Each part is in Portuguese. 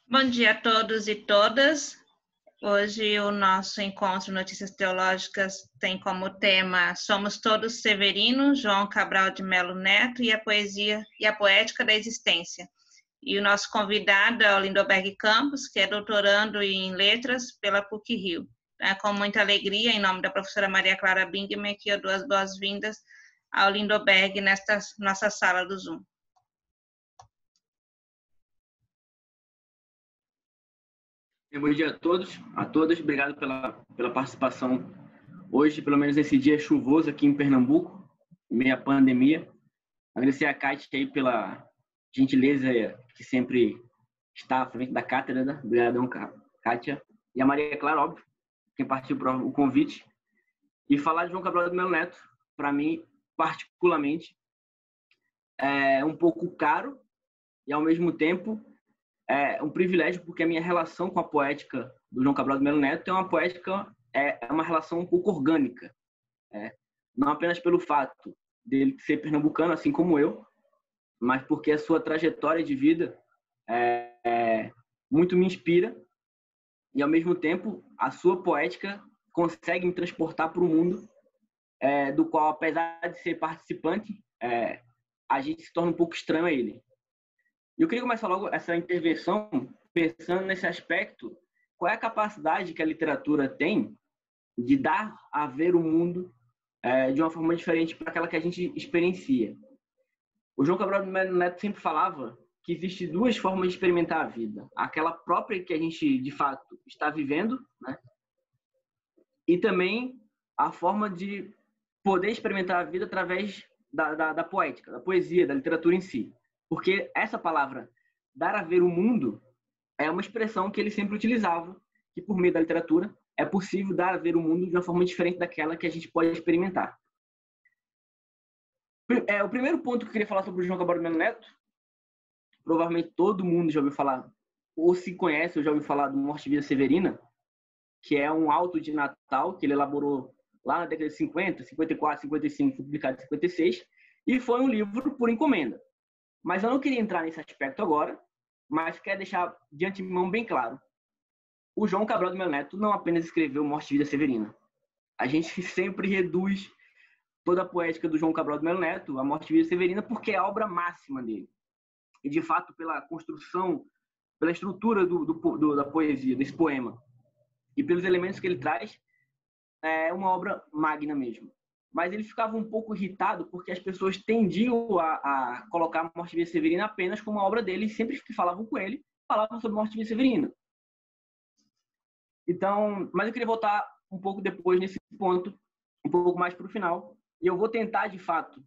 Bom dia a todos e todas. Hoje o nosso encontro Notícias Teológicas tem como tema Somos Todos Severinos, João Cabral de Melo Neto e a poesia e a poética da existência. E o nosso convidado é o Lindoberg Campos, que é doutorando em letras pela PUC-Rio. Com muita alegria, em nome da professora Maria Clara Bingman, que eu dou as boas-vindas ao Lindoberg nesta nossa sala do Zoom. Bom dia a todos, a todas. Obrigado pela participação hoje, pelo menos nesse dia chuvoso aqui em Pernambuco, em meio à pandemia. Agradecer a Kátia aí pela gentileza que sempre está à frente da cátedra, né? Obrigadão, Kátia. E a Maria Clara, óbvio, quem partiu para o convite. E falar de João Cabral de Melo Neto, para mim, particularmente, é um pouco caro e, ao mesmo tempo, é um privilégio, porque a minha relação com a poética do João Cabral de Melo Neto é uma relação um pouco orgânica. Não apenas pelo fato dele ser pernambucano, assim como eu, mas porque a sua trajetória de vida muito me inspira e, ao mesmo tempo, a sua poética consegue me transportar para o mundo do qual, apesar de ser participante, a gente se torna um pouco estranho a ele. E eu queria começar logo essa intervenção pensando nesse aspecto: qual é a capacidade que a literatura tem de dar a ver o mundo de uma forma diferente para aquela que a gente experiencia. O João Cabral de Melo Neto sempre falava que existem duas formas de experimentar a vida: aquela própria que a gente, de fato, está vivendo, né? E também a forma de poder experimentar a vida através da poética, da poesia, da literatura em si. Porque essa palavra, dar a ver o mundo, é uma expressão que ele sempre utilizava, que por meio da literatura é possível dar a ver o mundo de uma forma diferente daquela que a gente pode experimentar. O primeiro ponto que eu queria falar sobre o João Cabral de Melo Neto, provavelmente todo mundo já ouviu falar, ou se conhece, ou já ouviu falar do Morte e Vida Severina, que é um auto de Natal que ele elaborou lá na década de 50, 54, 55, publicado em 56, e foi um livro por encomenda. Mas eu não queria entrar nesse aspecto agora, mas quero deixar de antemão bem claro: o João Cabral de Melo Neto não apenas escreveu Morte e Vida Severina. A gente sempre reduz toda a poética do João Cabral de Melo Neto a Morte e Vida Severina porque é a obra máxima dele. E, de fato, pela construção, pela estrutura da poesia, desse poema, e pelos elementos que ele traz, é uma obra magna mesmo. Mas ele ficava um pouco irritado porque as pessoas tendiam a colocar Morte e Vida Severina apenas como uma obra dele, e sempre que falavam com ele, falavam sobre Morte e Vida Severina. Então, mas eu queria voltar um pouco depois nesse ponto, um pouco mais para o final, e eu vou tentar, de fato,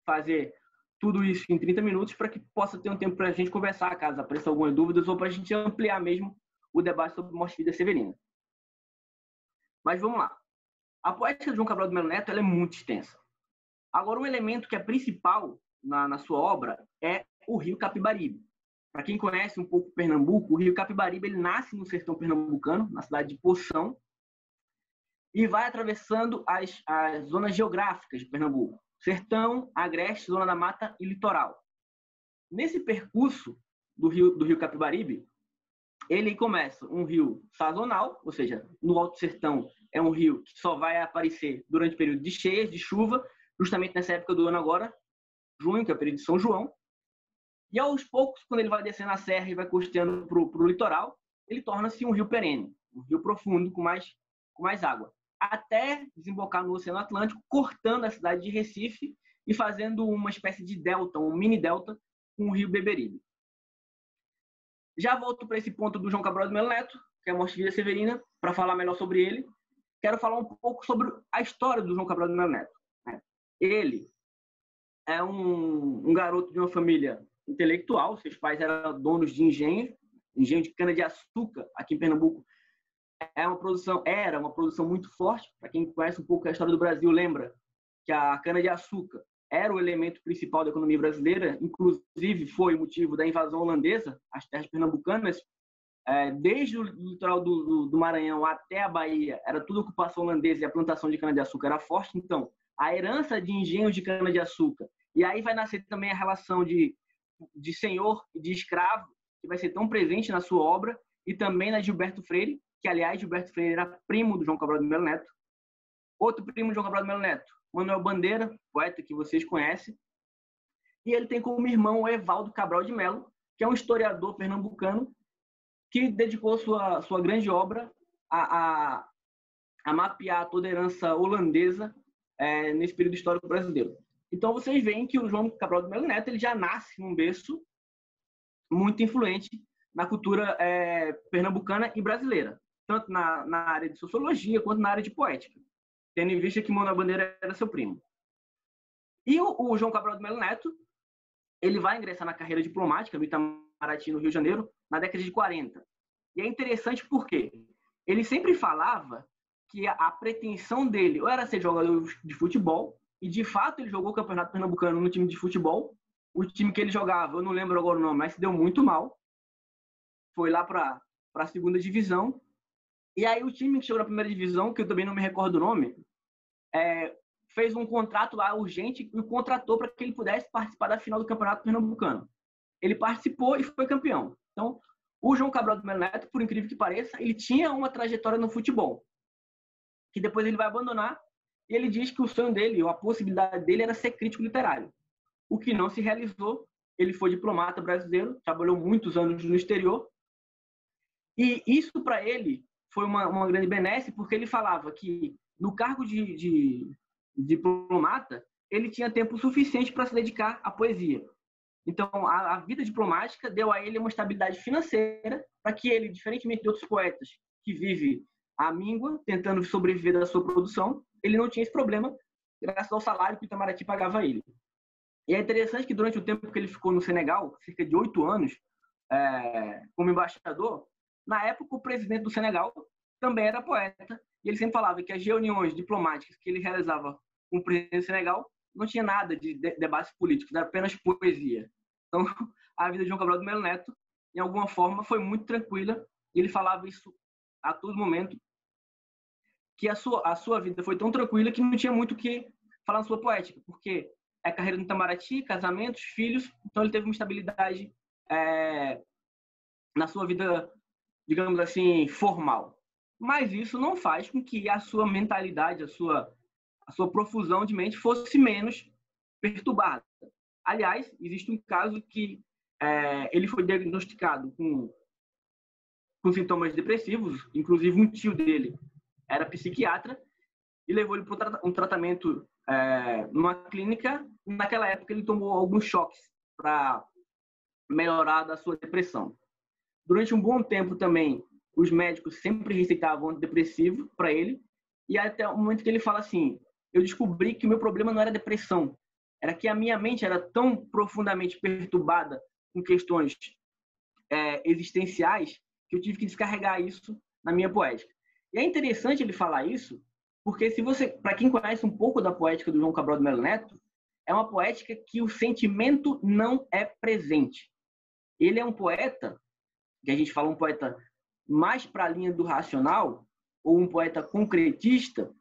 fazer tudo isso em 30 minutos para que possa ter um tempo para a gente conversar, caso apareçam algumas dúvidas, ou para a gente ampliar mesmo o debate sobre Morte e Vida Severina. Mas vamos lá. A poética de João Cabral de Melo Neto ela é muito extensa. Agora, um elemento que é principal na sua obra é o rio Capibaribe. Para quem conhece um pouco Pernambuco, o rio Capibaribe ele nasce no sertão pernambucano, na cidade de Poção, e vai atravessando as zonas geográficas de Pernambuco: sertão, agreste, zona da mata e litoral. Nesse percurso do rio Capibaribe, ele começa um rio sazonal, ou seja, no Alto Sertão é um rio que só vai aparecer durante o período de cheias, de chuva, justamente nessa época do ano agora, junho, que é o período de São João. E aos poucos, quando ele vai descendo a serra e vai costeando para o litoral, ele torna-se um rio perene, um rio profundo com mais água, até desembocar no Oceano Atlântico, cortando a cidade de Recife e fazendo uma espécie de delta, um mini delta, com o rio Beberibe. Já volto para esse ponto do João Cabral de Melo Neto, que é a Morte e Vida Severina, para falar melhor sobre ele. Quero falar um pouco sobre a história do João Cabral de Melo Neto. Ele é um garoto de uma família intelectual. Seus pais eram donos de engenho de cana-de-açúcar. Aqui em Pernambuco era uma produção muito forte. Para quem conhece um pouco a história do Brasil, lembra que a cana-de-açúcar era o elemento principal da economia brasileira, inclusive foi o motivo da invasão holandesa às terras pernambucanas. Desde o litoral do Maranhão até a Bahia, era tudo ocupação holandesa e a plantação de cana-de-açúcar era forte. Então, a herança de engenhos de cana-de-açúcar, e aí vai nascer também a relação de senhor e de escravo, que vai ser tão presente na sua obra e também na Gilberto Freire, que, aliás, Gilberto Freire era primo do João Cabral de Melo Neto. Outro primo de João Cabral de Melo Neto, Manuel Bandeira, poeta que vocês conhecem. E ele tem como irmão o Evaldo Cabral de Melo, que é um historiador pernambucano que dedicou sua grande obra a mapear toda a herança holandesa nesse período histórico brasileiro. Então, vocês veem que o João Cabral de Melo Neto ele já nasce num berço muito influente na cultura pernambucana e brasileira, tanto na área de sociologia quanto na área de poética, tendo em vista que Manuel Bandeira era seu primo. E o João Cabral de Melo Neto ele vai ingressar na carreira diplomática no Itamaraty, no Rio de Janeiro, na década de 40. E é interessante porque ele sempre falava que a pretensão dele ou era ser jogador de futebol, e de fato ele jogou o Campeonato Pernambucano no time de futebol. O time que ele jogava, eu não lembro agora o nome, mas se deu muito mal. Foi lá para a segunda divisão. E aí o time que chegou na primeira divisão, que eu também não me recordo o nome, fez um contrato lá urgente e o contratou para que ele pudesse participar da final do Campeonato Pernambucano. Ele participou e foi campeão. Então, o João Cabral de Melo Neto, por incrível que pareça, ele tinha uma trajetória no futebol, que depois ele vai abandonar, e ele diz que o sonho dele, ou a possibilidade dele, era ser crítico literário. O que não se realizou. Ele foi diplomata brasileiro, trabalhou muitos anos no exterior, e isso para ele foi uma grande benesse, porque ele falava que no cargo de diplomata, ele tinha tempo suficiente para se dedicar à poesia. Então, a vida diplomática deu a ele uma estabilidade financeira para que ele, diferentemente de outros poetas que vivem à míngua, tentando sobreviver da sua produção, ele não tinha esse problema, graças ao salário que o Itamaraty pagava a ele. E é interessante que durante o tempo que ele ficou no Senegal, cerca de 8 anos, como embaixador, na época o presidente do Senegal também era poeta, e ele sempre falava que as reuniões diplomáticas que ele realizava com o presidente do Senegal não tinha nada de debates políticos, era apenas poesia. Então, a vida de João Cabral de Melo Neto, em alguma forma, foi muito tranquila, e ele falava isso a todo momento, que a sua vida foi tão tranquila que não tinha muito o que falar na sua poética, porque é carreira no Itamaraty, casamentos, filhos, então ele teve uma estabilidade na sua vida, digamos assim, formal. Mas isso não faz com que a sua mentalidade, a sua profusão de mente fosse menos perturbada. Aliás, existe um caso que ele foi diagnosticado com sintomas depressivos, inclusive um tio dele era psiquiatra, e levou ele para um tratamento numa clínica. Naquela época, ele tomou alguns choques para melhorar da sua depressão. Durante um bom tempo também, os médicos sempre receitavam antidepressivo para ele, e até o momento que ele fala assim: eu descobri que o meu problema não era depressão, era que a minha mente era tão profundamente perturbada com questões existenciais que eu tive que descarregar isso na minha poética. E é interessante ele falar isso, porque para quem conhece um pouco da poética do João Cabral de Melo Neto, é uma poética que o sentimento não é presente. Ele é um poeta, que a gente fala um poeta mais para a linha do racional, ou um poeta concretista,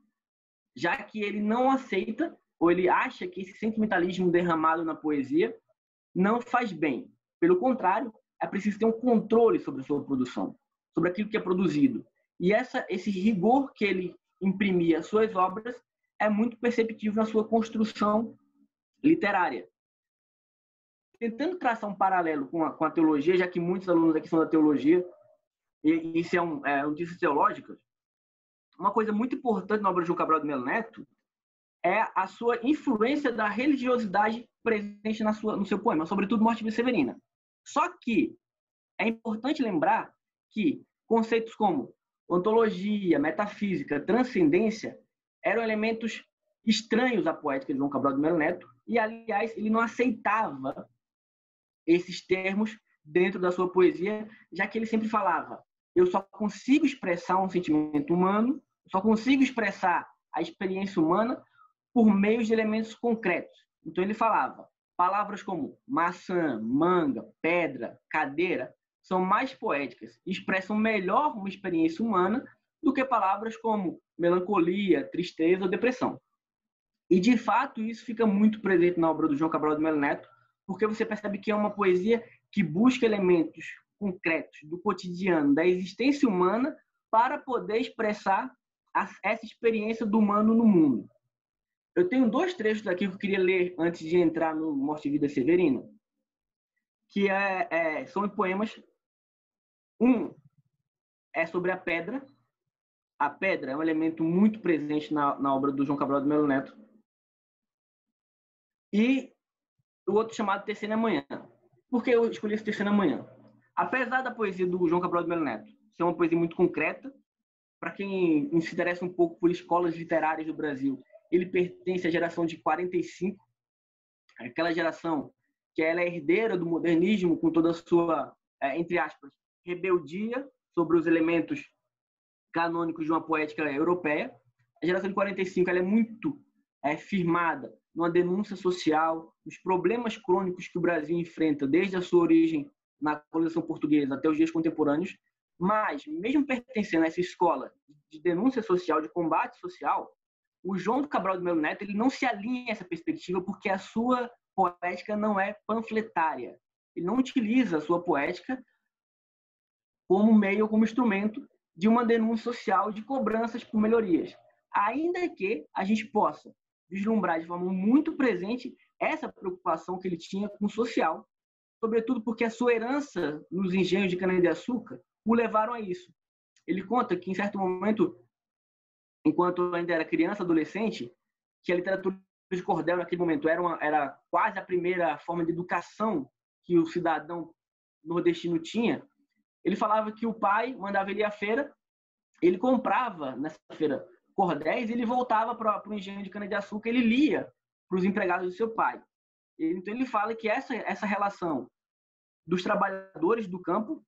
já que ele não aceita, ou ele acha que esse sentimentalismo derramado na poesia não faz bem. Pelo contrário, é preciso ter um controle sobre a sua produção, sobre aquilo que é produzido. E esse rigor que ele imprimia às suas obras é muito perceptível na sua construção literária. Tentando traçar um paralelo com a teologia, já que muitos alunos aqui são da teologia, e isso é notícias teológicas, uma coisa muito importante na obra de João Cabral de Melo Neto é a sua influência da religiosidade presente no seu poema, sobretudo Morte de Severina. Só que é importante lembrar que conceitos como ontologia, metafísica, transcendência eram elementos estranhos à poética de João Cabral de Melo Neto, e, aliás, ele não aceitava esses termos dentro da sua poesia, já que ele sempre falava: eu só consigo expressar um sentimento humano, só consigo expressar a experiência humana por meio de elementos concretos. Então ele falava: palavras como maçã, manga, pedra, cadeira são mais poéticas e expressam melhor uma experiência humana do que palavras como melancolia, tristeza ou depressão. E, de fato, isso fica muito presente na obra do João Cabral de Melo Neto, porque você percebe que é uma poesia que busca elementos concretos do cotidiano, da existência humana, para poder expressar essa experiência do humano no mundo. Eu tenho 2 trechos aqui que eu queria ler antes de entrar no Morte e Vida Severina, que são poemas. Um é sobre a pedra. A pedra é um elemento muito presente na obra do João Cabral de Melo Neto. E o outro chamado Terceira Manhã. Por que eu escolhi esse Terceira Manhã? Apesar da poesia do João Cabral de Melo Neto ser uma poesia muito concreta, para quem se interessa um pouco por escolas literárias do Brasil, ele pertence à geração de 45, aquela geração que ela é herdeira do modernismo com toda a sua, entre aspas, rebeldia sobre os elementos canônicos de uma poética europeia. A geração de 45 ela é muito firmada numa denúncia social, nos problemas crônicos que o Brasil enfrenta desde a sua origem na colonização portuguesa até os dias contemporâneos. Mas, mesmo pertencendo a essa escola de denúncia social, de combate social, o João Cabral de Melo Neto ele não se alinha a essa perspectiva porque a sua poética não é panfletária. Ele não utiliza a sua poética como meio, como instrumento de uma denúncia social, de cobranças por melhorias. Ainda que a gente possa vislumbrar de forma muito presente essa preocupação que ele tinha com o social, sobretudo porque a sua herança nos engenhos de cana-de-açúcar o levaram a isso. Ele conta que, em certo momento, enquanto ainda era criança, adolescente, que a literatura de cordel, naquele momento, era quase a primeira forma de educação que o cidadão nordestino tinha. Ele falava que o pai mandava ele ir à feira, ele comprava nessa feira cordéis e ele voltava para o engenho de cana-de-açúcar, ele lia para os empregados do seu pai. Então ele fala que essa relação dos trabalhadores do campo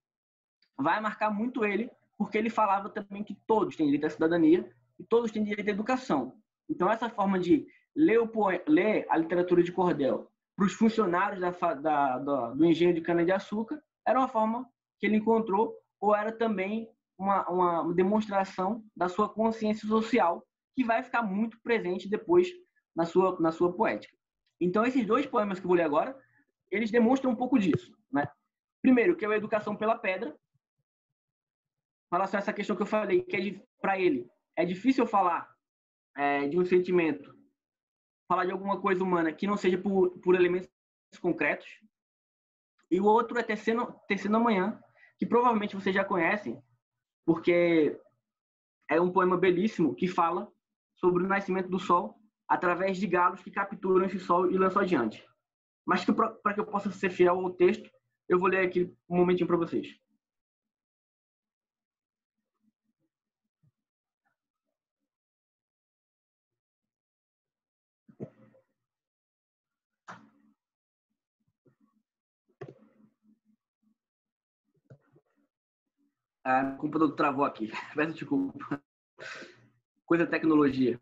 vai marcar muito ele, porque ele falava também que todos têm direito à cidadania e todos têm direito à educação. Então essa forma de ler a literatura de cordel para os funcionários do engenho de cana-de-açúcar era uma forma que ele encontrou, ou era também uma demonstração da sua consciência social, que vai ficar muito presente depois na sua poética. Então, esses 2 poemas que eu vou ler agora, eles demonstram um pouco disso, né? Primeiro, que é a Educação pela Pedra, fala sobre essa questão que eu falei, que para ele é difícil falar de um sentimento, falar de alguma coisa humana que não seja por elementos concretos. E o outro é Tecendo Amanhã, que provavelmente vocês já conhecem, porque é um poema belíssimo que fala sobre o nascimento do sol através de galos que capturam esse sol e lançam adiante. Mas para que eu possa ser fiel ao texto, eu vou ler aqui um momentinho para vocês. O computador travou aqui. Peço desculpa. Coisa de tecnologia.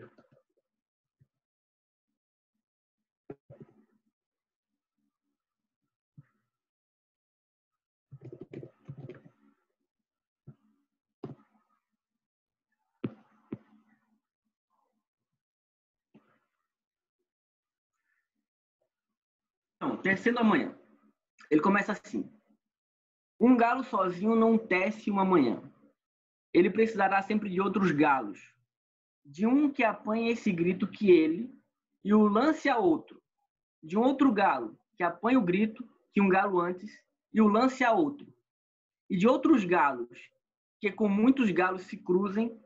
Então, Tecendo Amanhã. Ele começa assim. Um galo sozinho não tece uma manhã. Ele precisará sempre de outros galos. De um que apanhe esse grito que ele e o lance a outro. De um outro galo que apanhe o grito que um galo antes e o lance a outro. E de outros galos que com muitos galos se cruzem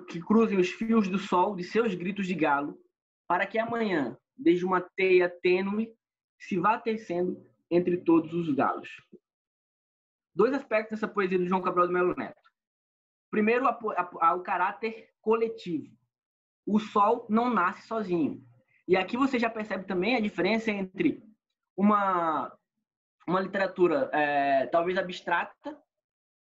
que cruzem os fios do sol de seus gritos de galo, para que amanhã, desde uma teia tênue, se vá tecendo entre todos os galos. 2 aspectos dessa poesia do João Cabral de Melo Neto. Primeiro, o caráter coletivo. O sol não nasce sozinho. E aqui você já percebe também a diferença entre uma literatura talvez abstrata,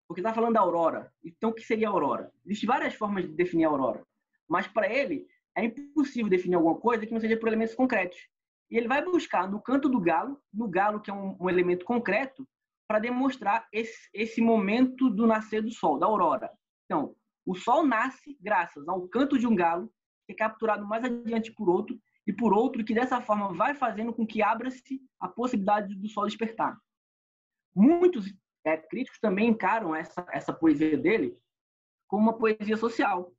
porque está falando da aurora. Então, o que seria a aurora? Existem várias formas de definir a aurora, mas para ele é impossível definir alguma coisa que não seja por elementos concretos. E ele vai buscar no canto do galo, no galo que é um elemento concreto, para demonstrar esse momento do nascer do sol, da aurora. Então, o sol nasce graças ao canto de um galo, que é capturado mais adiante por outro, e por outro que dessa forma vai fazendo com que abra-se a possibilidade do sol despertar. Muitos críticos também encaram essa poesia dele como uma poesia social.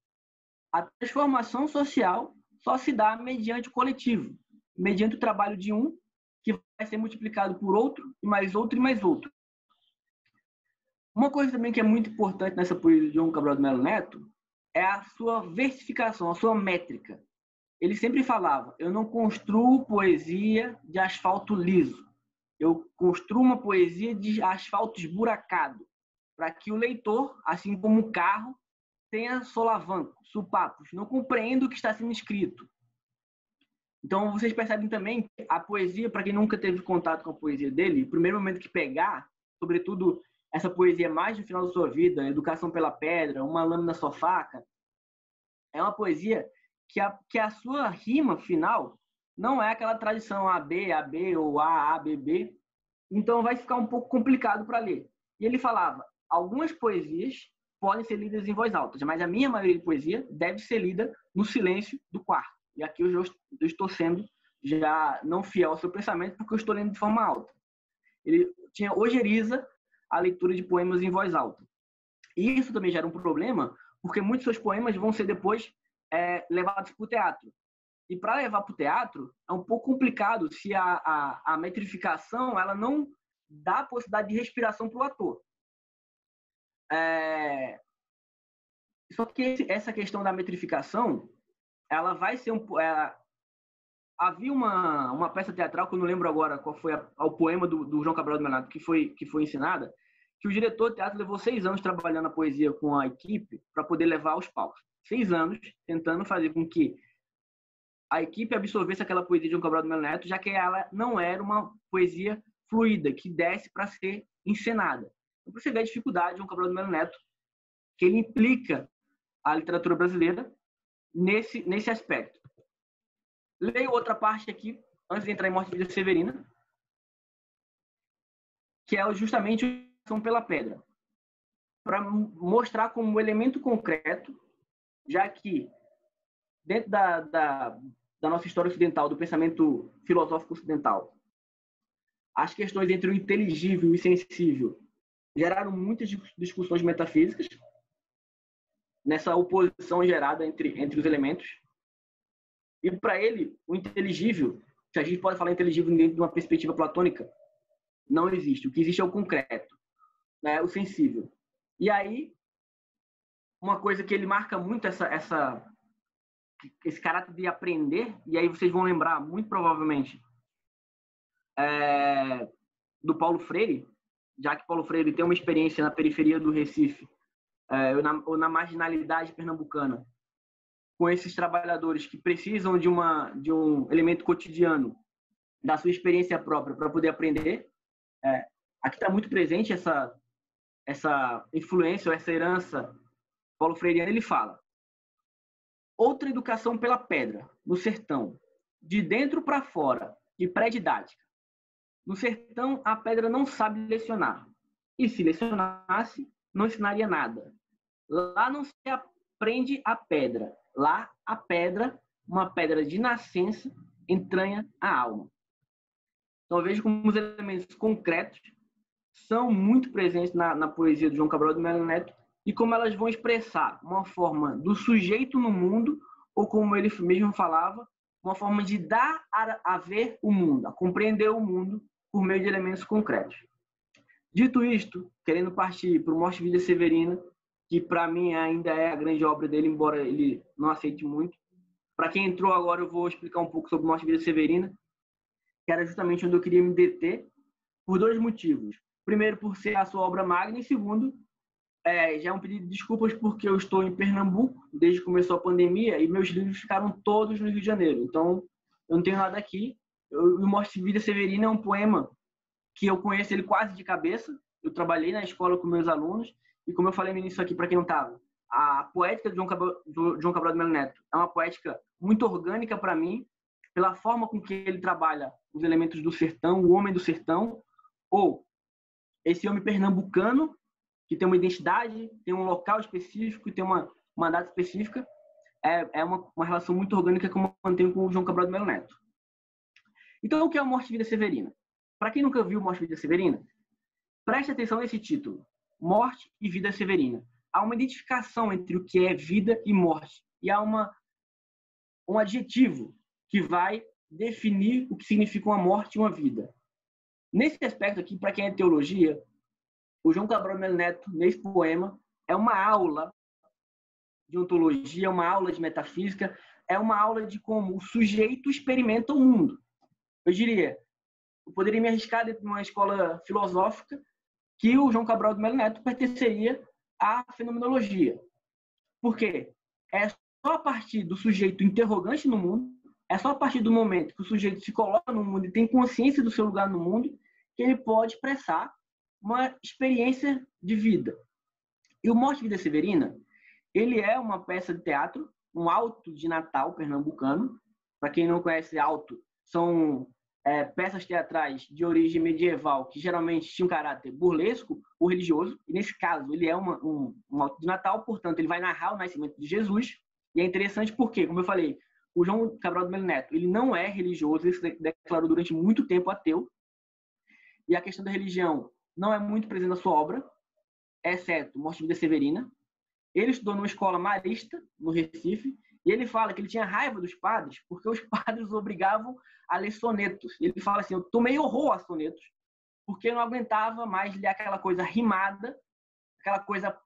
A transformação social só se dá mediante o coletivo, mediante o trabalho de um, que vai ser multiplicado por outro, e mais outro, e mais outro. Uma coisa também que é muito importante nessa poesia de João Cabral de Melo Neto é a sua versificação, a sua métrica. Ele sempre falava, eu não construo poesia de asfalto liso, eu construo uma poesia de asfalto esburacado, para que o leitor, assim como o carro, tenha solavancos, supapos, não compreenda o que está sendo escrito. Então, vocês percebem também que a poesia, para quem nunca teve contato com a poesia dele, o primeiro momento que pegar, sobretudo essa poesia mais no final da sua vida, Educação pela Pedra, Uma Lâmina Sua Faca, é uma poesia que a sua rima final não é aquela tradição AB, AB ou A, A, B, B. Então, vai ficar um pouco complicado para ler. E ele falava, algumas poesias podem ser lidas em voz alta, mas a minha maioria de poesia deve ser lida no silêncio do quarto. E aqui eu estou sendo já não fiel ao seu pensamento, porque eu estou lendo de forma alta. Ele tinha ojeriza a leitura de poemas em voz alta. E isso também gera um problema, porque muitos dos seus poemas vão ser depois levados para o teatro. E para levar para o teatro é um pouco complicado se a metrificação ela não dá a possibilidade de respiração para o ator. Só que essa questão da metrificação, ela vai ser havia uma peça teatral, que eu não lembro agora qual foi o poema do João Cabral de Melo Neto, que foi ensinada, que o diretor de teatro levou 6 anos trabalhando a poesia com a equipe para poder levar aos palcos. 6 anos tentando fazer com que a equipe absorvesse aquela poesia de João Cabral de Melo Neto, já que ela não era uma poesia fluida, que desse para ser encenada. Então, você vê a dificuldade de João Cabral de Melo Neto, que ele implica a literatura brasileira nesse aspecto. Leio outra parte aqui, antes de entrar em Morte e Vida Severina, que é justamente a Educação pela Pedra, para mostrar como elemento concreto, já que dentro da nossa história ocidental, do pensamento filosófico ocidental, as questões entre o inteligível e o sensível geraram muitas discussões metafísicas, nessa oposição gerada entre os elementos. E para ele, o inteligível, se a gente pode falar inteligível dentro de uma perspectiva platônica, não existe. O que existe é o concreto, né? O sensível. E aí, uma coisa que ele marca muito esse caráter de aprender, e aí vocês vão lembrar, muito provavelmente, do Paulo Freire, já que Paulo Freire tem uma experiência na periferia do Recife, ou na marginalidade pernambucana, com esses trabalhadores que precisam de um elemento cotidiano da sua experiência própria para poder aprender. Aqui está muito presente essa influência, ou essa herança Paulo Freire. Ele fala: outra educação pela pedra, no sertão, de dentro para fora, e pré-didática. No sertão, a pedra não sabe lecionar, e se lecionasse, não ensinaria nada. Lá não se aprende a pedra. Lá, a pedra, uma pedra de nascença, entranha a alma. Então, vejo como os elementos concretos são muito presentes na poesia de João Cabral de Melo Neto e como elas vão expressar uma forma do sujeito no mundo, ou como ele mesmo falava, uma forma de dar a ver o mundo, a compreender o mundo por meio de elementos concretos. Dito isto, querendo partir para o Morte e Vida Severina, que para mim ainda é a grande obra dele, embora ele não aceite muito. Para quem entrou agora, eu vou explicar um pouco sobre Morte e Vida Severina, que era justamente onde eu queria me deter, por 2 motivos. Primeiro, por ser a sua obra magna, e segundo, já é um pedido de desculpas porque eu estou em Pernambuco desde que começou a pandemia e meus livros ficaram todos no Rio de Janeiro. Então, eu não tenho nada aqui. O Morte e Vida Severina é um poema que eu conheço ele quase de cabeça. Eu trabalhei na escola com meus alunos e, como eu falei no início aqui, para quem não estava, a poética de João Cabral de Melo Neto é uma poética muito orgânica para mim, pela forma com que ele trabalha os elementos do sertão, o homem do sertão, ou esse homem pernambucano, que tem uma identidade, tem um local específico, tem uma data específica. É uma relação muito orgânica que eu mantenho com o João Cabral de Melo Neto. Então, o que é a Morte e Vida Severina? Para quem nunca viu Morte e Vida Severina, Preste atenção nesse título, Morte e Vida Severina. Há uma identificação entre o que é vida e morte. E há um adjetivo que vai definir o que significa uma morte e uma vida. Nesse aspecto aqui, para quem é teologia, o João Cabral de Melo Neto, nesse poema, é uma aula de ontologia, uma aula de metafísica, é uma aula de como o sujeito experimenta o mundo. Eu diria, eu poderia me arriscar dentro de uma escola filosófica que o João Cabral de Melo Neto pertenceria à fenomenologia. Por quê? É só a partir do sujeito interrogante no mundo, é só a partir do momento que o sujeito se coloca no mundo e tem consciência do seu lugar no mundo, que ele pode expressar uma experiência de vida. E o Morte e Vida Severina, ele é uma peça de teatro, um auto de Natal pernambucano. Para quem não conhece auto, são peças teatrais de origem medieval que geralmente tinham caráter burlesco ou religioso. E nesse caso, ele é um auto de Natal, portanto, ele vai narrar o nascimento de Jesus. E é interessante porque, como eu falei, o João Cabral de Melo Neto, ele não é religioso, ele se declarou durante muito tempo ateu. E a questão da religião não é muito presente na sua obra, exceto Morte e Vida Severina. Ele estudou numa escola marista, no Recife, e ele fala que ele tinha raiva dos padres, porque os padres o obrigavam a ler sonetos. E ele fala assim, eu tomei horror a sonetos, porque eu não aguentava mais ler aquela coisa rimada, aquela coisa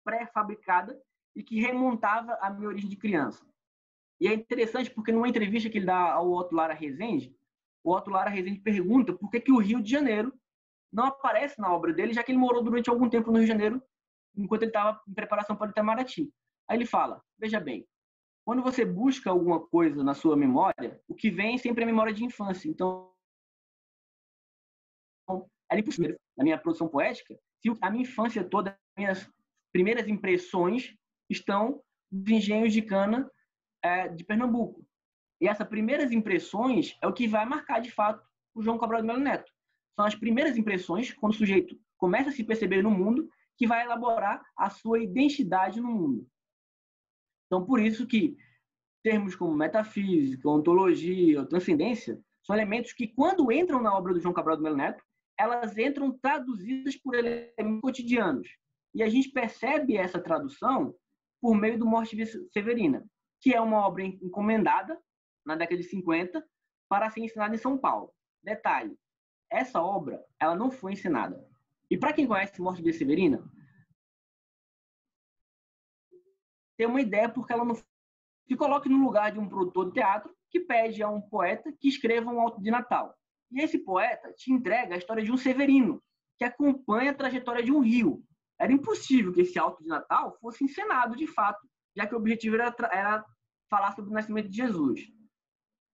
pré-fabricada, e que remontava a minha origem de criança. E é interessante porque numa entrevista que ele dá ao Otto Lara Rezende, o Otto Lara Rezende pergunta por que o Rio de Janeiro não aparece na obra dele, já que ele morou durante algum tempo no Rio de Janeiro, enquanto ele estava em preparação para o Itamaraty. Aí ele fala, veja bem, quando você busca alguma coisa na sua memória, o que vem sempre é a memória de infância. Então, é impossível, na minha produção poética, se a minha infância toda, as minhas primeiras impressões estão nos engenhos de cana de Pernambuco. E essas primeiras impressões é o que vai marcar, de fato, o João Cabral de Melo Neto. São as primeiras impressões, quando o sujeito começa a se perceber no mundo, que vai elaborar a sua identidade no mundo. Então, por isso que termos como metafísica, ontologia, transcendência, são elementos que, quando entram na obra do João Cabral de Melo Neto, elas entram traduzidas por elementos cotidianos. E a gente percebe essa tradução por meio do Morte e Vida Severina, que é uma obra encomendada, na década de 50, para ser ensinada em São Paulo. Detalhe, essa obra ela não foi ensinada. E para quem conhece Morte e Vida Severina, tem uma ideia porque ela não se coloca no lugar de um produtor de teatro que pede a um poeta que escreva um auto de Natal. E esse poeta te entrega a história de um Severino, que acompanha a trajetória de um rio. Era impossível que esse auto de Natal fosse encenado de fato, já que o objetivo era falar sobre o nascimento de Jesus.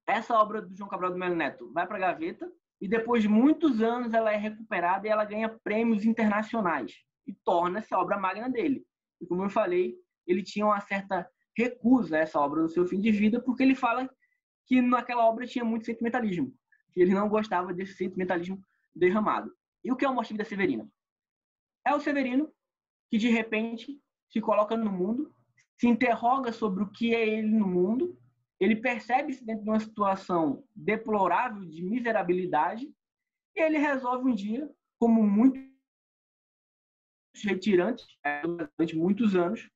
Essa obra do João Cabral de Melo Neto vai para a gaveta e depois de muitos anos ela é recuperada e ela ganha prêmios internacionais e torna-se a obra magna dele. E como eu falei, ele tinha uma certa recusa a essa obra no seu fim de vida porque ele fala que naquela obra tinha muito sentimentalismo, que ele não gostava desse sentimentalismo derramado. E o que é o Morte e Vida Severina? É o Severino que de repente se coloca no mundo, se interroga sobre o que é ele no mundo, ele percebe-se dentro de uma situação deplorável de miserabilidade e ele resolve um dia, como muitos retirantes, durante muitos anos,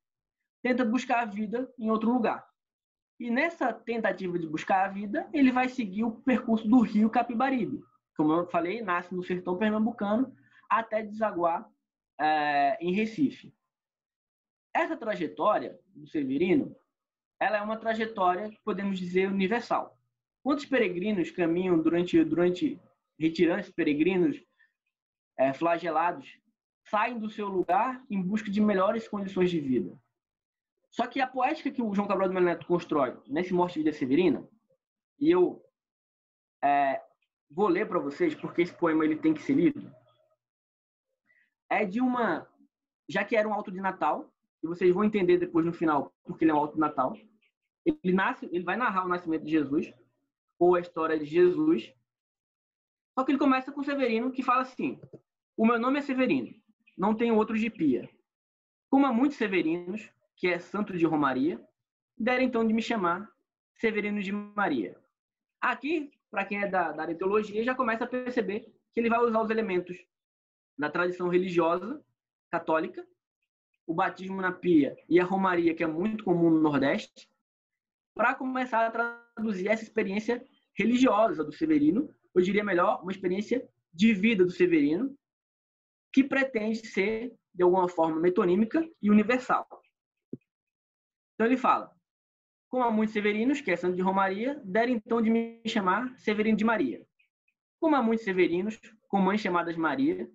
tenta buscar a vida em outro lugar. E nessa tentativa de buscar a vida, ele vai seguir o percurso do rio Capibaribe. Como eu falei, nasce no sertão pernambucano até desaguar em Recife. Essa trajetória do Severino, ela é uma trajetória que podemos dizer universal. Quantos peregrinos caminham durante retirantes peregrinos flagelados, saem do seu lugar em busca de melhores condições de vida? Só que a poética que o João Cabral de Melo Neto constrói nesse Morte e Vida Severina, e eu vou ler para vocês porque esse poema ele tem que ser lido, é de uma, já que era um auto de Natal, e vocês vão entender depois no final porque ele é um auto de Natal. Ele vai narrar o nascimento de Jesus, ou a história de Jesus. Só que ele começa com Severino, que fala assim: o meu nome é Severino, não tenho outro de pia. Como há muitos Severinos, que é santo de Romaria, deram então de me chamar Severino de Maria. Aqui, para quem é da área de teologia, já começa a perceber que ele vai usar os elementos da tradição religiosa católica, o batismo na pia e a romaria, que é muito comum no Nordeste, para começar a traduzir essa experiência religiosa do Severino, eu diria melhor, uma experiência de vida do Severino, que pretende ser, de alguma forma, metonímica e universal. Então ele fala: como há muitos severinos, que é santo de romaria, deram então de me chamar Severino de Maria. Como há muitos severinos, com mães chamadas Maria,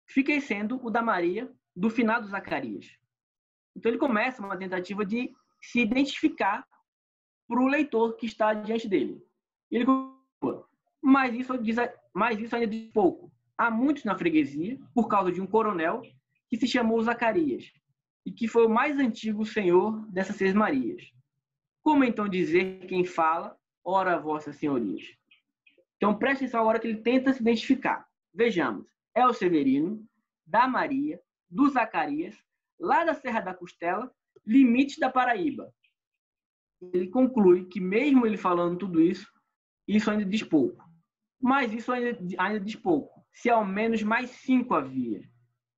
fiquei sendo o da Maria do finado Zacarias. Então ele começa uma tentativa de se identificar para o leitor que está diante dele. Ele continua: mas isso ainda diz pouco. Há muitos na freguesia, por causa de um coronel que se chamou Zacarias, e que foi o mais antigo senhor dessas 6 Marias. Como então dizer quem fala, ora vossas senhorias? Então preste atenção agora que ele tenta se identificar. Vejamos: é o Severino, da Maria, do Zacarias, lá da Serra da Costela, limite da Paraíba. Ele conclui que mesmo ele falando tudo isso, isso ainda diz pouco. Mas isso ainda diz pouco, se ao menos mais 5 havia,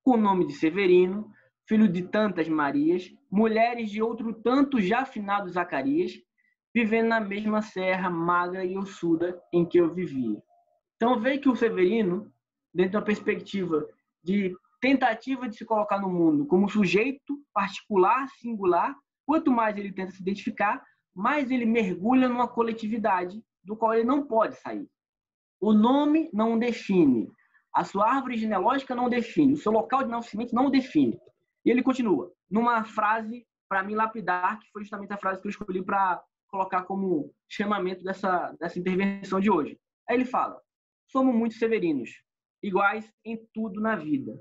com o nome de Severino, filho de tantas Marias, mulheres de outro tanto já finado Zacarias, vivendo na mesma serra magra e ossuda em que eu vivia. Então veja que o Severino, dentro da perspectiva de tentativa de se colocar no mundo como sujeito particular, singular, quanto mais ele tenta se identificar, mais ele mergulha numa coletividade do qual ele não pode sair. O nome não o define, a sua árvore genealógica não o define, o seu local de nascimento não o define. E ele continua numa frase, para mim, lapidar, que foi justamente a frase que eu escolhi para colocar como chamamento dessa intervenção de hoje. Aí ele fala: somos muitos severinos, iguais em tudo na vida.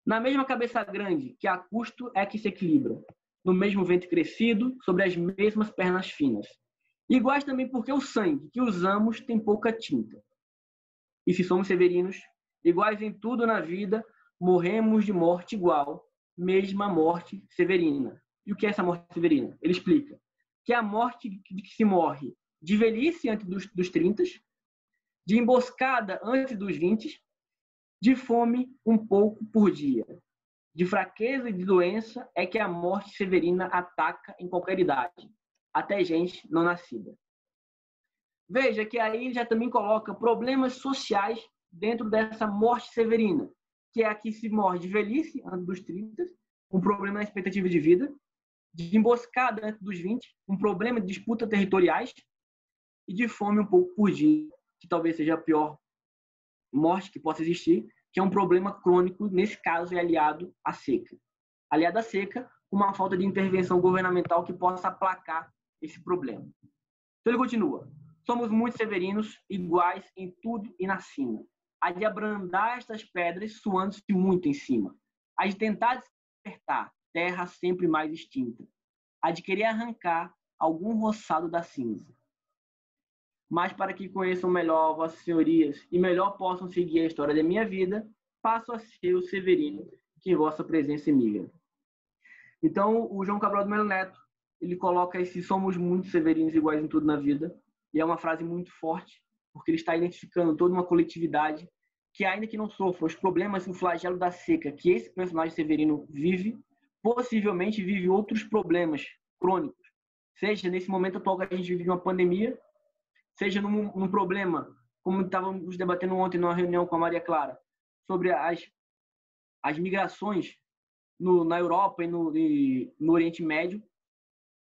Na mesma cabeça grande, que a custo é que se equilibra, no mesmo ventre crescido, sobre as mesmas pernas finas. Iguais também porque o sangue que usamos tem pouca tinta. E se somos severinos, iguais em tudo na vida, morremos de morte igual, mesma morte severina. E o que é essa morte severina? Ele explica que é a morte de que se morre de velhice antes dos 30, de emboscada antes dos 20, de fome um pouco por dia, de fraqueza e de doença é que a morte severina ataca em qualquer idade, até gente não nascida. Veja que aí ele já também coloca problemas sociais dentro dessa morte severina, que é a que se morre de velhice antes dos 30, um problema na expectativa de vida, de emboscada antes dos 20, um problema de disputas territoriais, e de fome um pouco por dia, que talvez seja a pior morte que possa existir, que é um problema crônico, nesse caso é aliado à seca. Aliado à seca, uma falta de intervenção governamental que possa aplacar esse problema. Então ele continua: somos muitos severinos, iguais em tudo e na sina. Há de abrandar estas pedras, suando-se muito em cima. Há de tentar despertar terra sempre mais extinta. Há de querer arrancar algum roçado da cinza. Mas para que conheçam melhor vossas senhorias e melhor possam seguir a história da minha vida, passo a ser o Severino que em vossa presença emigra. Então, o João Cabral de Melo Neto, ele coloca esse somos muitos severinos iguais em tudo na vida, e é uma frase muito forte, porque ele está identificando toda uma coletividade que, ainda que não sofra os problemas e o flagelo da seca que esse personagem Severino vive, possivelmente vive outros problemas crônicos, seja nesse momento atual que a gente vive uma pandemia, seja num problema, como estávamos debatendo ontem numa reunião com a Maria Clara, sobre as migrações na Europa e no Oriente Médio.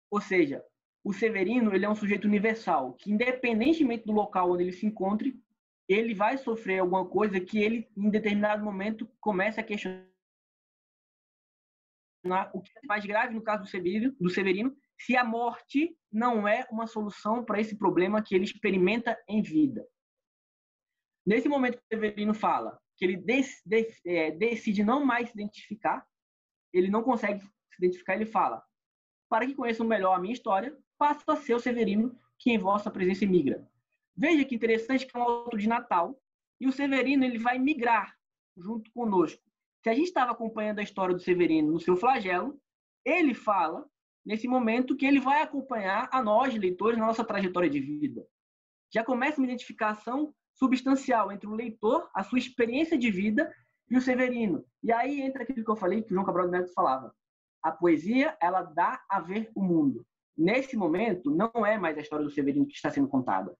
Ou seja, o Severino ele é um sujeito universal, que independentemente do local onde ele se encontre, ele vai sofrer alguma coisa que ele, em determinado momento, começa a questionar o que é mais grave no caso do Severino, se a morte não é uma solução para esse problema que ele experimenta em vida. Nesse momento que o Severino fala que ele decide não mais se identificar, ele não consegue se identificar, ele fala: para que conheçam melhor a minha história, passo a ser o Severino que em vossa presença migra. Veja que interessante que é um auto de Natal, e o Severino ele vai migrar junto conosco. Se a gente estava acompanhando a história do Severino no seu flagelo, ele fala, nesse momento, que ele vai acompanhar a nós, leitores, na nossa trajetória de vida. Já começa uma identificação substancial entre o leitor, a sua experiência de vida e o Severino. E aí entra aquilo que eu falei, que o João Cabral de Melo falava. A poesia, ela dá a ver o mundo. Nesse momento, não é mais a história do Severino que está sendo contada.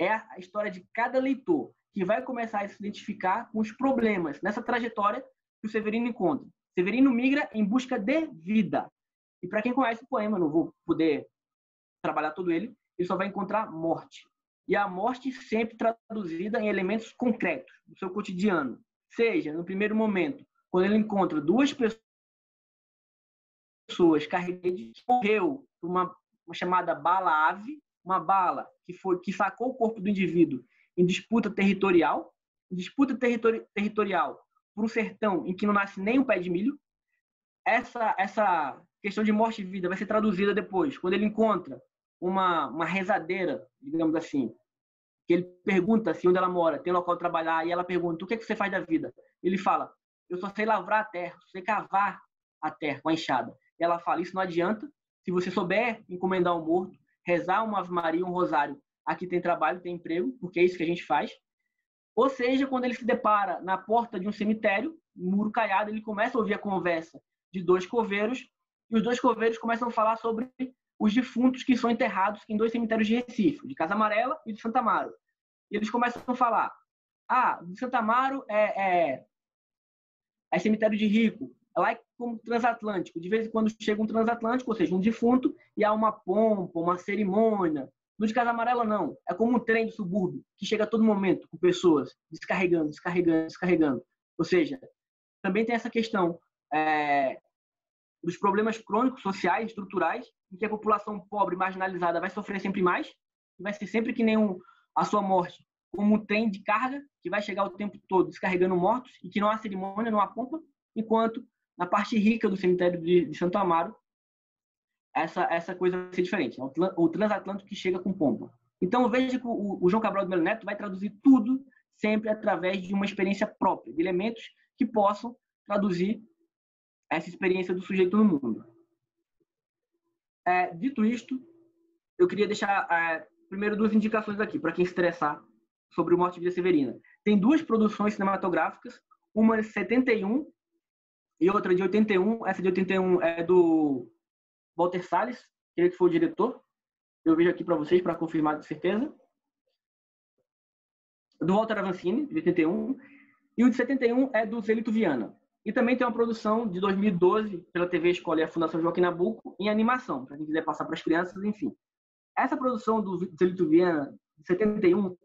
É a história de cada leitor, que vai começar a se identificar com os problemas nessa trajetória que o Severino encontra. Severino migra em busca de vida. E para quem conhece o poema, não vou poder trabalhar todo ele, ele só vai encontrar morte. E a morte sempre traduzida em elementos concretos do seu cotidiano. Seja, no primeiro momento, quando ele encontra duas pessoas carregadas que morreu por uma chamada bala-ave, uma bala que sacou o corpo do indivíduo em disputa territorial por um sertão em que não nasce nem um pé de milho. Essa questão de morte e vida vai ser traduzida depois, quando ele encontra uma rezadeira, digamos assim, que ele pergunta se onde ela mora, tem local de trabalhar, e ela pergunta, o que é que você faz da vida? Ele fala, eu só sei lavrar a terra, só sei cavar a terra com a enxada. E ela fala, isso não adianta, se você souber encomendar um morto, rezar uma Ave Maria, um rosário, aqui tem trabalho, tem emprego, porque é isso que a gente faz. Ou seja, quando ele se depara na porta de um cemitério, muro caiado, ele começa a ouvir a conversa de dois coveiros, e os dois coveiros começam a falar sobre os defuntos que são enterrados em dois cemitérios de Recife, de Casa Amarela e de Santa Amaro. E eles começam a falar, de Santa Amaro é cemitério de rico, lá é como transatlântico. De vez em quando chega um transatlântico, ou seja, um defunto, e há uma pompa, uma cerimônia. No de Casa Amarela, não. É como um trem do subúrbio, que chega a todo momento com pessoas descarregando. Ou seja, também tem essa questão dos problemas crônicos, sociais, estruturais, em que a população pobre, marginalizada, vai sofrer sempre mais, e vai ser sempre que nem a sua morte, como um trem de carga, que vai chegar o tempo todo descarregando mortos, e que não há cerimônia, não há pompa, enquanto na parte rica do cemitério de Santo Amaro, essa coisa vai ser diferente. É o transatlântico que chega com pompa. Então, veja que o João Cabral de Melo Neto vai traduzir tudo sempre através de uma experiência própria, de elementos que possam traduzir essa experiência do sujeito no mundo. Dito isto, eu queria deixar primeiro duas indicações aqui, para quem se interessar sobre o Morte e Vida Severina. Tem duas produções cinematográficas, uma de 71 e outra de 81. Essa de 81 é do Walter Salles, que foi o diretor. Eu vejo aqui para vocês, para confirmar de certeza. Do Walter Avancini, de 81. E o de 71 é do Zelito Viana. E também tem uma produção de 2012 pela TV Escola e a Fundação Joaquim Nabuco em animação, para quem quiser passar para as crianças, enfim. Essa produção do Zelito Viana, de 71,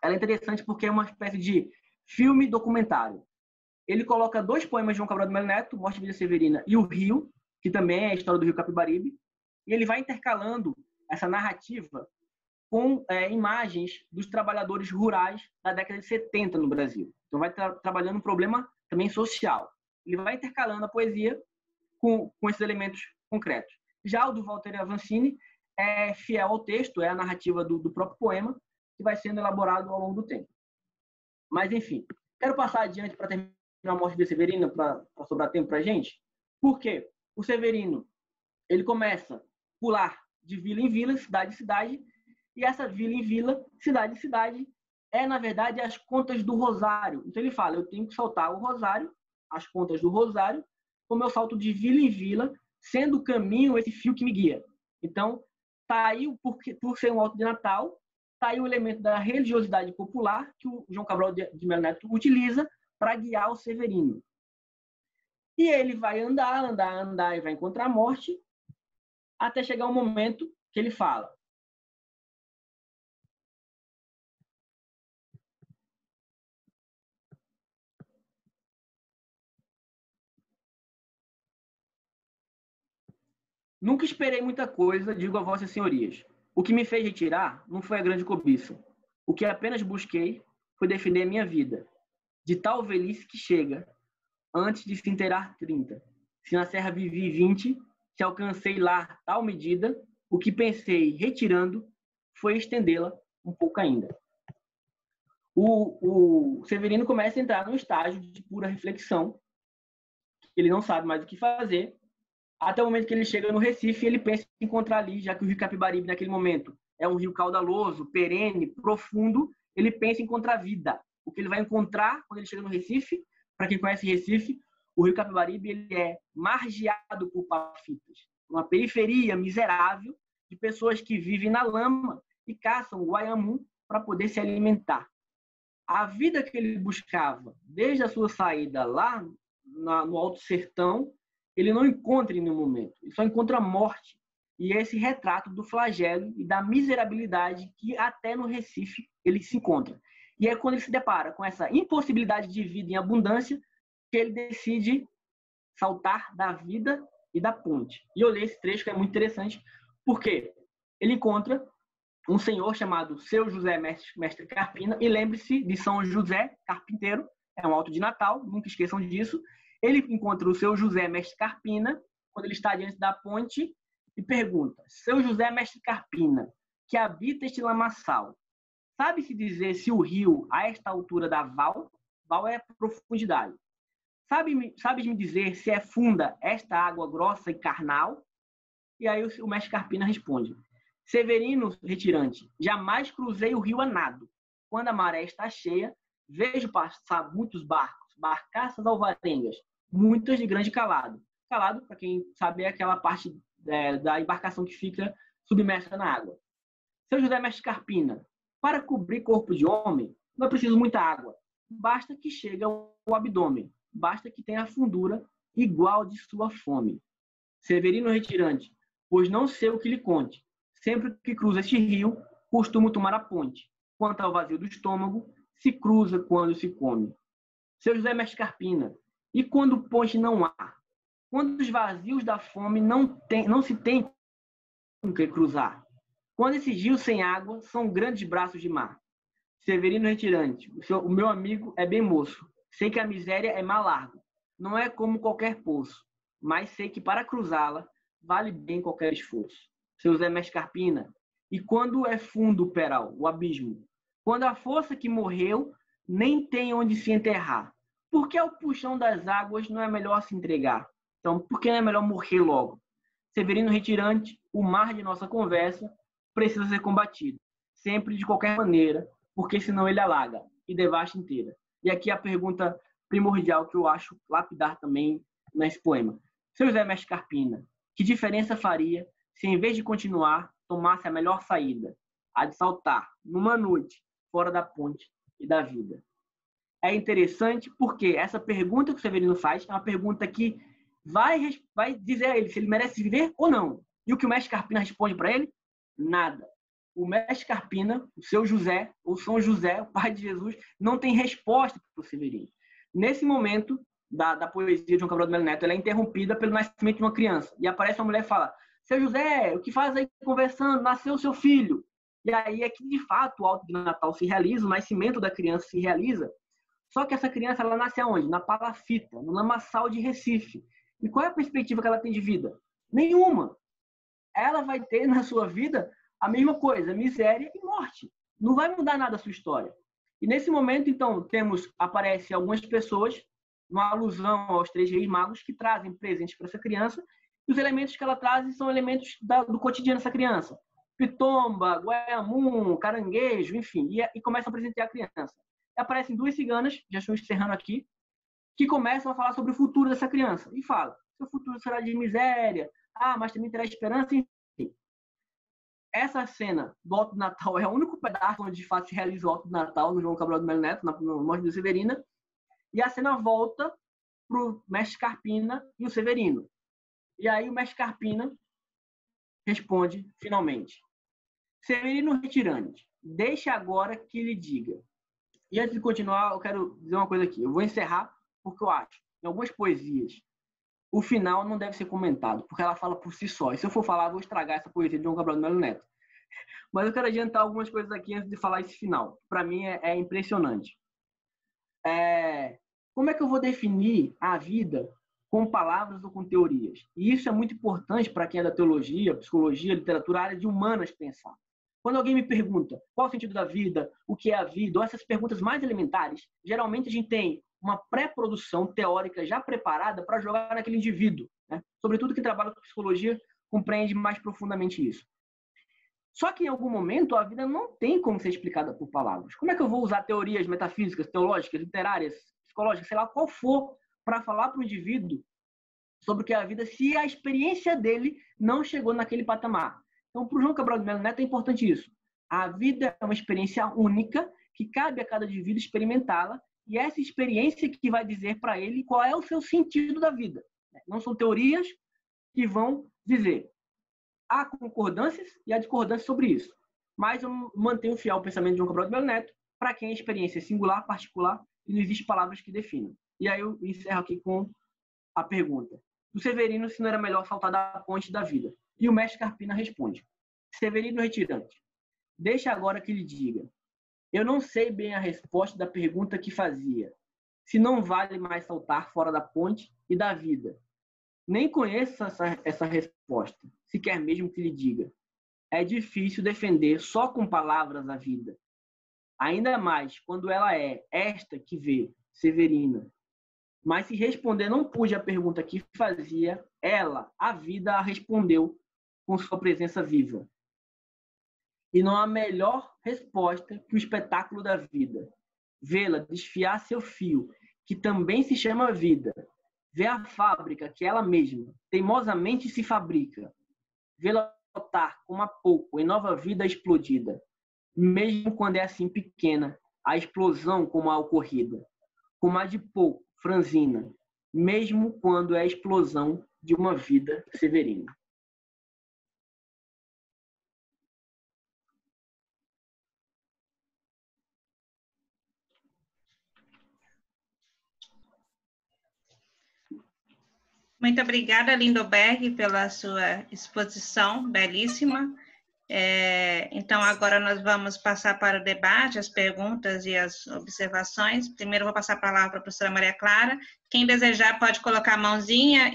ela é interessante porque é uma espécie de filme documentário. Ele coloca dois poemas de João Cabral de Melo Neto, Morte e Vida Severina e O Rio, que também é a história do Rio Capibaribe, e ele vai intercalando essa narrativa com imagens dos trabalhadores rurais da década de 70 no Brasil. Então vai trabalhando um problema também social. Ele vai intercalando a poesia com esses elementos concretos. Já o do Walter Avancini é fiel ao texto, é a narrativa do próprio poema, que vai sendo elaborado ao longo do tempo. Mas, enfim, quero passar adiante para terminar a Morte de Severina, para sobrar tempo para a gente. Por quê? O Severino, ele começa a pular de vila em vila, cidade em cidade, e essa vila em vila, cidade em cidade, na verdade, as contas do Rosário. Então, ele fala, eu tenho que saltar o Rosário, as contas do Rosário, como eu salto de vila em vila, sendo o caminho esse fio que me guia. Então, tá aí, por ser um alto de Natal, tá aí o elemento da religiosidade popular que o João Cabral de Melo Neto utiliza para guiar o Severino. E ele vai andar e vai encontrar a morte, até chegar um momento que ele fala: nunca esperei muita coisa, digo a vossas senhorias. O que me fez retirar não foi a grande cobiça. O que apenas busquei foi defender a minha vida, de tal velhice que chega, antes de se inteirar 30. Se na serra vivi 20, se alcancei lá tal medida, o que pensei retirando foi estendê-la um pouco ainda. O Severino começa a entrar num estágio de pura reflexão. Ele não sabe mais o que fazer, até o momento que ele chega no Recife e ele pensa em encontrar ali, já que o Rio Capibaribe, naquele momento, é um rio caudaloso, perene, profundo, ele pensa em encontrar vida. O que ele vai encontrar quando ele chega no Recife, para quem conhece Recife, o Rio Capibaribe ele é margeado por palafitas, uma periferia miserável de pessoas que vivem na lama e caçam o guaiamu para poder se alimentar. A vida que ele buscava desde a sua saída lá no Alto Sertão, ele não encontra em nenhum momento. Ele só encontra a morte. E é esse retrato do flagelo e da miserabilidade que até no Recife ele se encontra. E é quando ele se depara com essa impossibilidade de vida em abundância que ele decide saltar da vida e da ponte. E eu leio esse trecho que é muito interessante, porque ele encontra um senhor chamado Seu José Mestre Carpina, e lembre-se de São José Carpinteiro, é um alto de Natal, nunca esqueçam disso. Ele encontra o Seu José Mestre Carpina, quando ele está diante da ponte, e pergunta: Seu José Mestre Carpina, que habita este lamaçal, sabe-se dizer se o rio, a esta altura da val é profundidade, sabes me dizer se é funda esta água grossa e carnal? E aí o mestre Carpina responde: Severino retirante, jamais cruzei o rio a nado. Quando a maré está cheia, vejo passar muitos barcos, barcaças alvarengas, muitas de grande calado. Calado, para quem sabe, é aquela parte da embarcação que fica submersa na água. Seu José Mestre Carpina, para cobrir corpo de homem, não é preciso muita água. Basta que chegue ao abdômen. Basta que tenha a fundura igual de sua fome. Severino retirante, pois não sei o que lhe conte. Sempre que cruza este rio, costumo tomar a ponte. Quanto ao vazio do estômago, se cruza quando se come. Seu José Mestre Carpina, e quando ponte não há? Quando os vazios da fome não se tem com que cruzar? Quando esses rios sem água são grandes braços de mar? Severino retirante, o meu amigo é bem moço. Sei que a miséria é mar largo. Não é como qualquer poço, mas sei que para cruzá-la vale bem qualquer esforço. Seu José Mestre Carpina, e quando é fundo o peral, o abismo? Quando a força que morreu nem tem onde se enterrar? Por que ao puxão das águas não é melhor se entregar? Então, por que não é melhor morrer logo? Severino retirante, o mar de nossa conversa precisa ser combatido, sempre de qualquer maneira, porque senão ele alaga e devasta inteira. E aqui a pergunta primordial que eu acho lapidar também nesse poema. Seu José Mestre Carpina, que diferença faria se, em vez de continuar, tomasse a melhor saída, a de saltar, numa noite, fora da ponte e da vida? É interessante porque essa pergunta que o Severino faz é uma pergunta que vai dizer a ele se ele merece viver ou não. E o que o Mestre Carpina responde para ele? Nada. O Mestre Carpina, o seu José, ou São José, o pai de Jesus, não tem resposta para o Severino. Nesse momento da poesia de João Cabral do Melo Neto, ela é interrompida pelo nascimento de uma criança. E aparece uma mulher e fala: Seu José, o que faz aí conversando? Nasceu o seu filho. E aí é que, de fato, o alto de Natal se realiza, o nascimento da criança se realiza. Só que essa criança, ela nasce aonde? Na palafita, no lamaçal de Recife. E qual é a perspectiva que ela tem de vida? Nenhuma. Ela vai ter na sua vida a mesma coisa, miséria e morte. Não vai mudar nada a sua história. E nesse momento, então, aparecem algumas pessoas, uma alusão aos 3 reis magos, que trazem presentes para essa criança, e os elementos que ela traz são elementos do cotidiano dessa criança. Pitomba, guaiamu, caranguejo, enfim, e começam a presentear a criança. E aparecem 2 ciganas, já estou encerrando aqui, que começam a falar sobre o futuro dessa criança. E fala: seu futuro será de miséria, mas também terá esperança, enfim. Essa cena do Alto do Natal é o único pedaço onde, de fato, se realiza o Alto do Natal, no João Cabral do Melo Neto, no Morte do Severina. E a cena volta para o Mestre Carpina e o Severino. E aí o Mestre Carpina responde, finalmente: Severino retirante, deixe agora que lhe diga. E antes de continuar, eu quero dizer uma coisa aqui. Eu vou encerrar porque eu acho, em algumas poesias, o final não deve ser comentado, porque ela fala por si só. E se eu for falar, eu vou estragar essa poesia de João Cabral do Melo Neto. Mas eu quero adiantar algumas coisas aqui antes de falar esse final. Para mim é impressionante. Como é que eu vou definir a vida com palavras ou com teorias? E isso é muito importante para quem é da teologia, psicologia, literatura, área de humanas pensar. Quando alguém me pergunta qual é o sentido da vida, o que é a vida, ou essas perguntas mais elementares, geralmente a gente tem uma pré-produção teórica já preparada para jogar naquele indivíduo, né? Sobretudo quem trabalha com psicologia compreende mais profundamente isso. Só que em algum momento a vida não tem como ser explicada por palavras. Como é que eu vou usar teorias metafísicas, teológicas, literárias, psicológicas, sei lá qual for, para falar para o indivíduo sobre o que é a vida se a experiência dele não chegou naquele patamar? Então, para o João Cabral de Melo Neto é importante isso. A vida é uma experiência única que cabe a cada indivíduo experimentá-la, e essa experiência que vai dizer para ele qual é o seu sentido da vida. Não são teorias que vão dizer. Há concordâncias e há discordâncias sobre isso. Mas eu mantenho fiel ao pensamento de João Cabral de Melo Neto, para quem a experiência é singular, particular, e não existe palavras que definam. E aí eu encerro aqui com a pergunta. O Severino, se não era melhor saltar da ponte da vida? E o mestre Carpina responde. Severino retirante, deixa agora que lhe diga. Eu não sei bem a resposta da pergunta que fazia. Se não vale mais saltar fora da ponte e da vida. Nem conheço essa resposta, se quer mesmo que lhe diga. É difícil defender só com palavras a vida. Ainda mais quando ela é esta que vê, Severina. Mas se responder não pude a pergunta que fazia, ela, a vida, a respondeu com sua presença viva. E não há melhor resposta que o espetáculo da vida. Vê-la desfiar seu fio, que também se chama vida. Vê a fábrica que ela mesma teimosamente se fabrica. Vê-la botar como há pouco em nova vida explodida. Mesmo quando é assim pequena, a explosão como a ocorrida. Como a de pouco, franzina. Mesmo quando é a explosão de uma vida severina. Muito obrigada, Lindoberg, pela sua exposição belíssima. Então, agora nós vamos passar para o debate, as perguntas e as observações. Primeiro, eu vou passar a palavra para a professora Maria Clara. Quem desejar pode colocar a mãozinha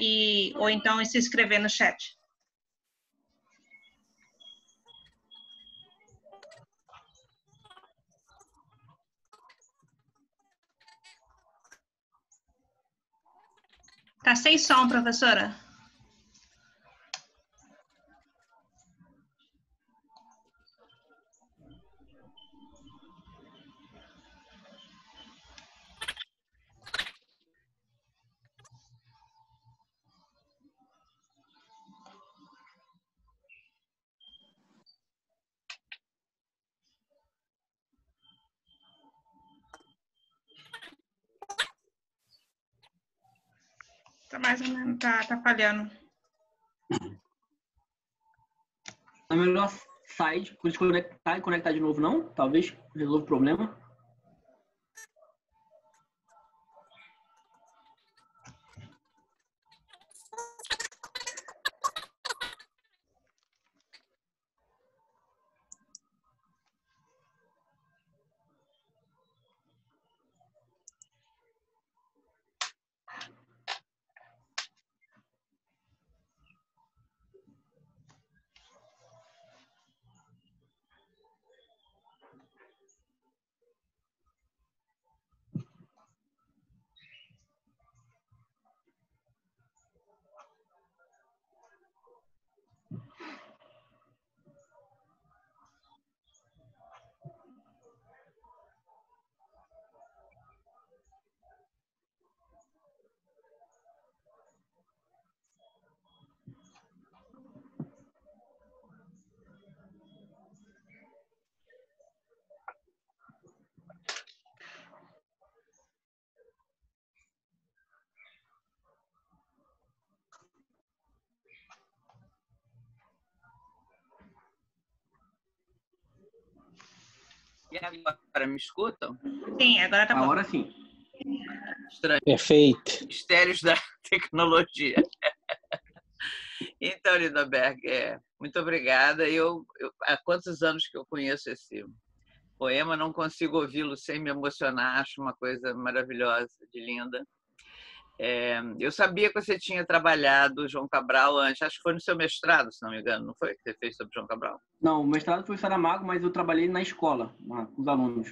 ou então se inscrever no chat. Está sem som, professora. Tá mais ou menos, tá falhando. É melhor sair, desconectar e conectar de novo, não? Talvez resolva o problema. E agora, me escutam? Sim, agora tá bom. Agora sim. Estranho. Perfeito. Mistérios da tecnologia. Então, Lindoberg, muito obrigada. Há quantos anos que eu conheço esse poema, não consigo ouvi-lo sem me emocionar, acho uma coisa maravilhosa, de linda. Eu sabia que você tinha trabalhado João Cabral antes, acho que foi no seu mestrado, se não me engano, não foi que você fez sobre João Cabral? Não, o mestrado foi em Saramago, mas eu trabalhei na escola, com os alunos.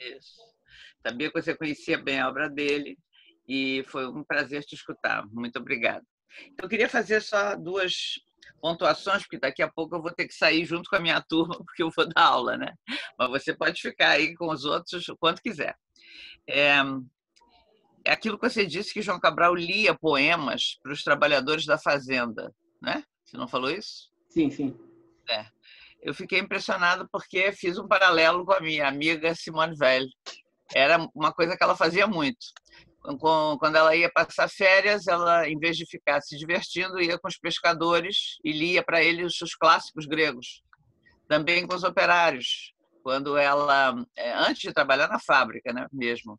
Isso. Sabia que você conhecia bem a obra dele e foi um prazer te escutar. Muito obrigada. Eu queria fazer só duas pontuações, porque daqui a pouco eu vou ter que sair junto com a minha turma, porque eu vou dar aula, né? Mas você pode ficar aí com os outros o quanto quiser. É aquilo que você disse, que João Cabral lia poemas para os trabalhadores da fazenda, né? Você não falou isso? Sim, sim. É. Eu fiquei impressionado porque fiz um paralelo com a minha amiga Simone Weil. Era uma coisa que ela fazia muito. Quando ela ia passar férias, ela, em vez de ficar se divertindo, ia com os pescadores e lia para eles os clássicos gregos. Também com os operários, quando ela, antes de trabalhar na fábrica, né, mesmo,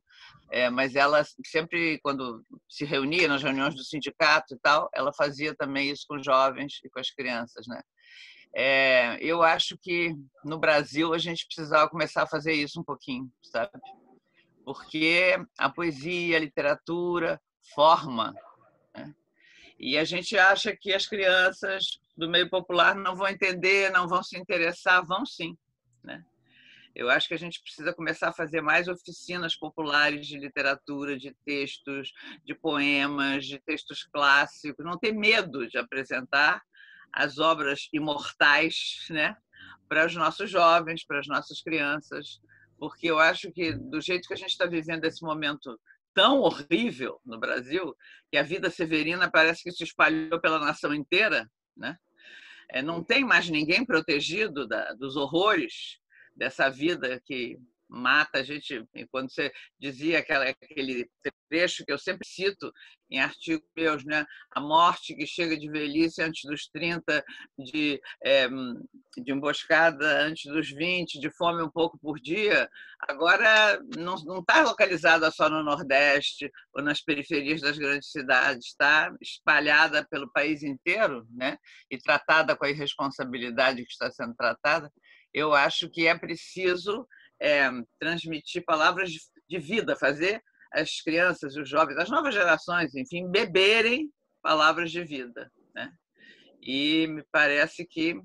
mas ela sempre, quando se reunia nas reuniões do sindicato e tal, ela fazia também isso com os jovens e com as crianças, né? Eu acho que no Brasil a gente precisava começar a fazer isso um pouquinho, sabe? Porque a poesia, a literatura forma, né? E a gente acha que as crianças do meio popular não vão entender, não vão se interessar, vão sim, né? Eu acho que a gente precisa começar a fazer mais oficinas populares de literatura, de textos, de poemas, de textos clássicos, não ter medo de apresentar as obras imortais, né, para os nossos jovens, para as nossas crianças, porque eu acho que, do jeito que a gente está vivendo esse momento tão horrível no Brasil, que a vida severina parece que se espalhou pela nação inteira, né? Não tem mais ninguém protegido dos horrores dessa vida que mata a gente. Quando você dizia aquele trecho que eu sempre cito em artigos meus, né? A morte que chega de velhice antes dos 30, de emboscada antes dos 20, de fome um pouco por dia, agora não está localizada só no Nordeste ou nas periferias das grandes cidades, está espalhada pelo país inteiro, né? E tratada com a irresponsabilidade que está sendo tratada. Eu acho que é preciso transmitir palavras de vida, fazer as crianças, os jovens, as novas gerações, enfim, beberem palavras de vida, né? E me parece que,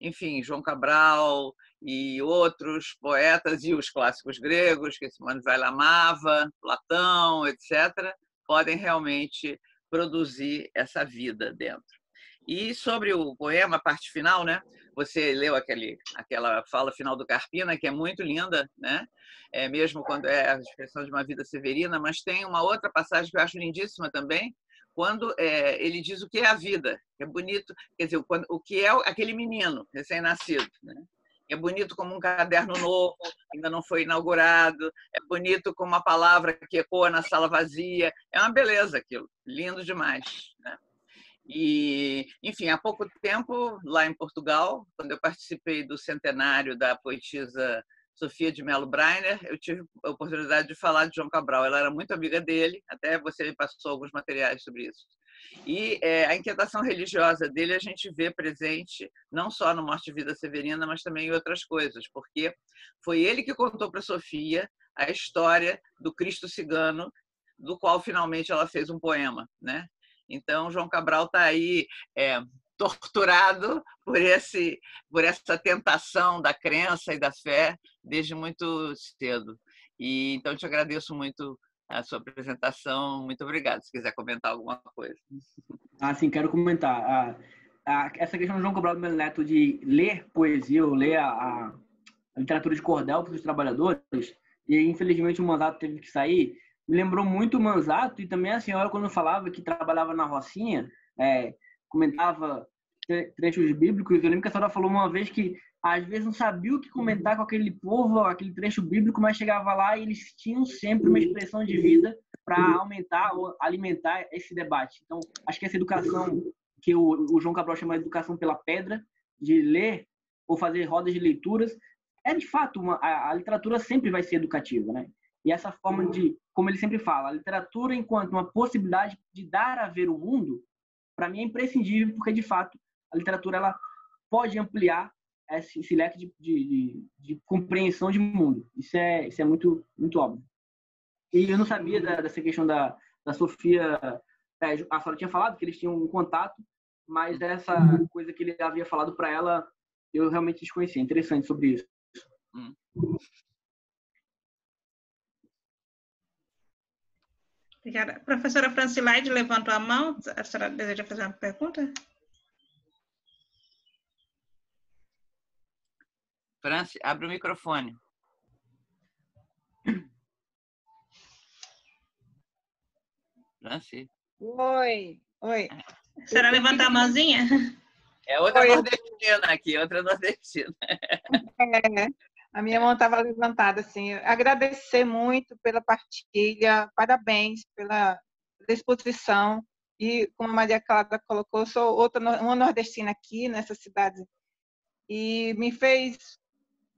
enfim, João Cabral e outros poetas e os clássicos gregos, que Simone Weil amava, Platão, etc., podem realmente produzir essa vida dentro. E sobre o poema, a parte final, né? Você leu aquela fala final do Carpina, que é muito linda, né? Mesmo quando é a expressão de uma vida severina, mas tem uma outra passagem que eu acho lindíssima também, quando ele diz o que é a vida, que é bonito, quer dizer, o que é aquele menino recém-nascido, né? É bonito como um caderno novo, ainda não foi inaugurado, é bonito como uma palavra que ecoa na sala vazia, é uma beleza aquilo, lindo demais, né? E, enfim, há pouco tempo, lá em Portugal, quando eu participei do centenário da poetisa Sofia de Mello Breiner, eu tive a oportunidade de falar de João Cabral. Ela era muito amiga dele, até você me passou alguns materiais sobre isso. E a inquietação religiosa dele a gente vê presente não só no Morte e Vida Severina, mas também em outras coisas, porque foi ele que contou para Sofia a história do Cristo cigano, do qual finalmente ela fez um poema, né? Então, João Cabral está aí torturado por essa tentação da crença e da fé desde muito cedo. E então te agradeço muito a sua apresentação. Muito obrigado. Se quiser comentar alguma coisa. Sim, quero comentar. Essa questão do João Cabral do Melo Neto de ler poesia, ou ler a literatura de cordel para os trabalhadores, e infelizmente o Manzato teve que sair, me lembrou muito o Manzato, e também a senhora, quando falava que trabalhava na Rocinha, comentava trechos bíblicos. Eu lembro que a senhora falou uma vez que às vezes não sabia o que comentar com aquele povo, aquele trecho bíblico, mas chegava lá e eles tinham sempre uma expressão de vida para aumentar ou alimentar esse debate. Então, acho que essa educação que o João Cabral chama de educação pela pedra, de ler ou fazer rodas de leituras, de fato, a literatura sempre vai ser educativa, né? E essa forma de, como ele sempre fala, a literatura enquanto uma possibilidade de dar a ver o mundo, para mim é imprescindível, porque, de fato, a literatura ela pode ampliar esse leque de compreensão de mundo. Isso é muito, muito óbvio. E eu não sabia dessa questão da Sofia. A senhora tinha falado que eles tinham um contato, mas essa coisa que ele havia falado para ela, eu realmente desconhecia. Interessante sobre isso. Obrigada. A professora Francilaide levantou a mão. A senhora deseja fazer uma pergunta? Franci, abre o microfone. Franci. Oi. A senhora levantar a mãozinha? É outra Oi. nordestina aqui, outra nordestina. É, a minha mão estava levantada, assim. Agradecer muito pela partilha, parabéns pela exposição. E, como a Maria Clara colocou, eu sou uma nordestina aqui nessa cidade. E me fez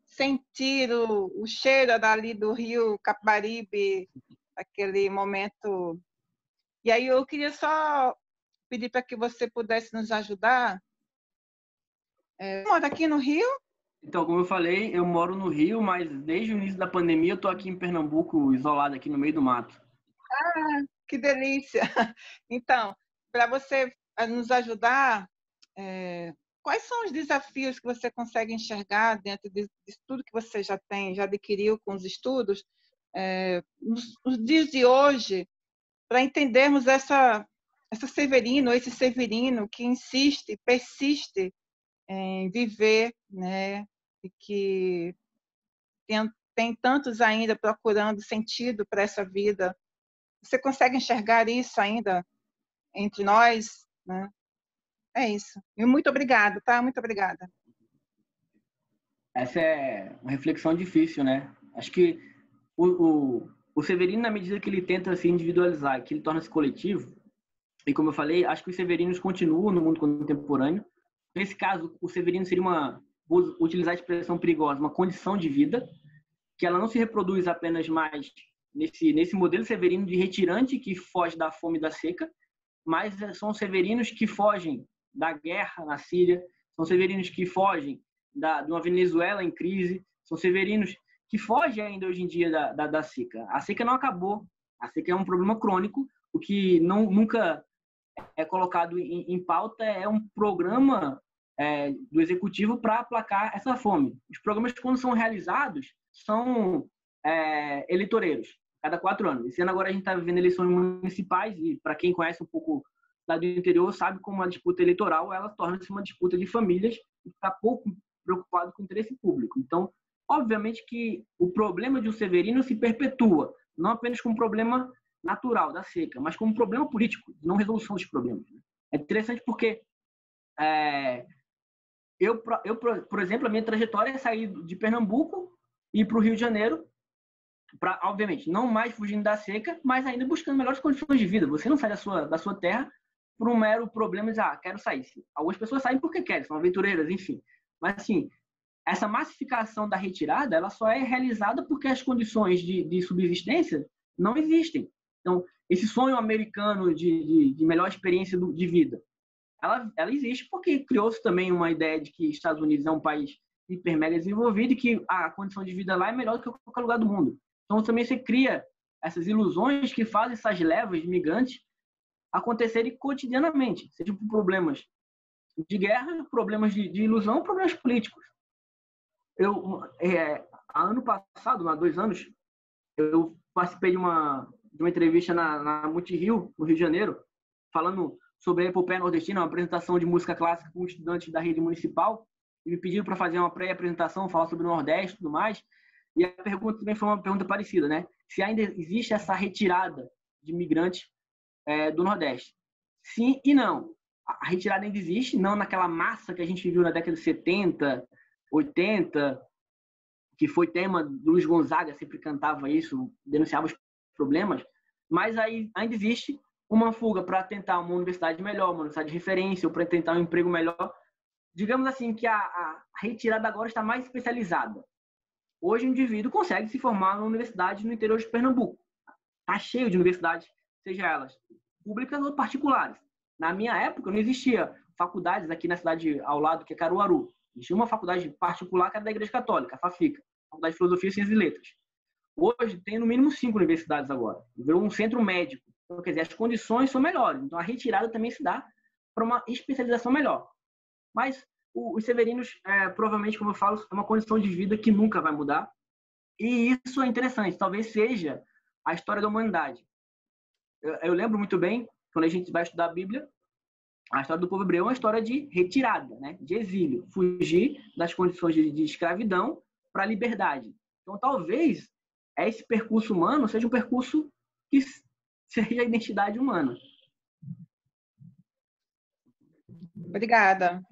sentir o cheiro dali do rio Capibaribe, aquele momento. E aí eu queria só pedir para que você pudesse nos ajudar. Você mora aqui no Rio? Então, como eu falei, eu moro no Rio, mas desde o início da pandemia eu estou aqui em Pernambuco, isolado aqui no meio do mato. Que delícia! Então, para você nos ajudar, quais são os desafios que você consegue enxergar dentro de tudo que você já adquiriu com os estudos, nos dias de hoje, para entendermos esse Severino que insiste, persiste em viver, né? E que tem tantos ainda procurando sentido para essa vida. Você consegue enxergar isso ainda entre nós, né? É isso. E muito obrigada, tá? Muito obrigada. Essa é uma reflexão difícil, né? Acho que o Severino, na medida que ele tenta se individualizar, que ele torna-se coletivo, e como eu falei, acho que os Severinos continuam no mundo contemporâneo. Nesse caso, o Severino seria vou utilizar a expressão perigosa, uma condição de vida, que ela não se reproduz apenas mais nesse modelo severino de retirante que foge da fome e da seca, mas são severinos que fogem da guerra na Síria, são severinos que fogem de uma Venezuela em crise, são severinos que fogem ainda hoje em dia da seca. A seca não acabou, a seca é um problema crônico, o que nunca é colocado em pauta é um programa do executivo para aplacar essa fome. Os programas, quando são realizados, são eleitoreiros, cada 4 anos. Esse ano agora a gente está vivendo eleições municipais e, para quem conhece um pouco lá do interior, sabe como a disputa eleitoral ela torna-se uma disputa de famílias e está pouco preocupado com o interesse público. Então, obviamente que o problema de um Severino se perpetua, não apenas como problema natural da seca, mas como problema político, não resolução dos problemas. É interessante porque eu, por exemplo, a minha trajetória é sair de Pernambuco e ir para o Rio de Janeiro, para, obviamente, não mais fugindo da seca, mas ainda buscando melhores condições de vida. Você não sai da sua terra por um mero problema de, quero sair. Algumas pessoas saem porque querem, são aventureiras, enfim. Mas, assim, essa massificação da retirada, ela só é realizada porque as condições de subsistência não existem. Então, esse sonho americano de melhor experiência de vida, ela existe porque criou-se também uma ideia de que Estados Unidos é um país hiper mega desenvolvido e que a condição de vida lá é melhor do que qualquer lugar do mundo. Então, também você cria essas ilusões que fazem essas levas de migrantes acontecerem cotidianamente, seja por problemas de guerra, problemas de ilusão, problemas políticos. Ano passado, há 2 anos, eu participei de uma entrevista na Multirio, no Rio de Janeiro, falando sobre a epopeia nordestina, uma apresentação de música clássica com estudantes da rede municipal, e me pediram para fazer uma pré-apresentação, falar sobre o Nordeste e tudo mais, e a pergunta também foi uma pergunta parecida, né? Se ainda existe essa retirada de migrantes do Nordeste. Sim e não. A retirada ainda existe, não naquela massa que a gente viu na década de 70, 80, que foi tema do Luiz Gonzaga, sempre cantava isso, denunciava os problemas, mas aí ainda existe uma fuga para tentar uma universidade melhor, uma universidade de referência, ou para tentar um emprego melhor. Digamos assim que a retirada agora está mais especializada. Hoje o indivíduo consegue se formar numa universidade no interior de Pernambuco. Está cheio de universidades, seja elas públicas ou particulares. Na minha época não existia faculdades aqui na cidade ao lado, que é Caruaru. Existia uma faculdade particular que era da Igreja Católica, a FAFICA, Faculdade de Filosofia, Ciências e Letras. Hoje tem no mínimo 5 universidades agora. Virou um centro médico. Então, quer dizer, as condições são melhores. Então a retirada também se dá para uma especialização melhor. Mas os severinos, provavelmente, como eu falo, é uma condição de vida que nunca vai mudar. E isso é interessante. Talvez seja a história da humanidade. Eu lembro muito bem, quando a gente vai estudar a Bíblia, A história do povo hebreu é uma história de retirada, né? De exílio, fugir das condições de escravidão para a liberdade. Então, talvez esse percurso humano seja um percurso que seja a identidade humana. Obrigada.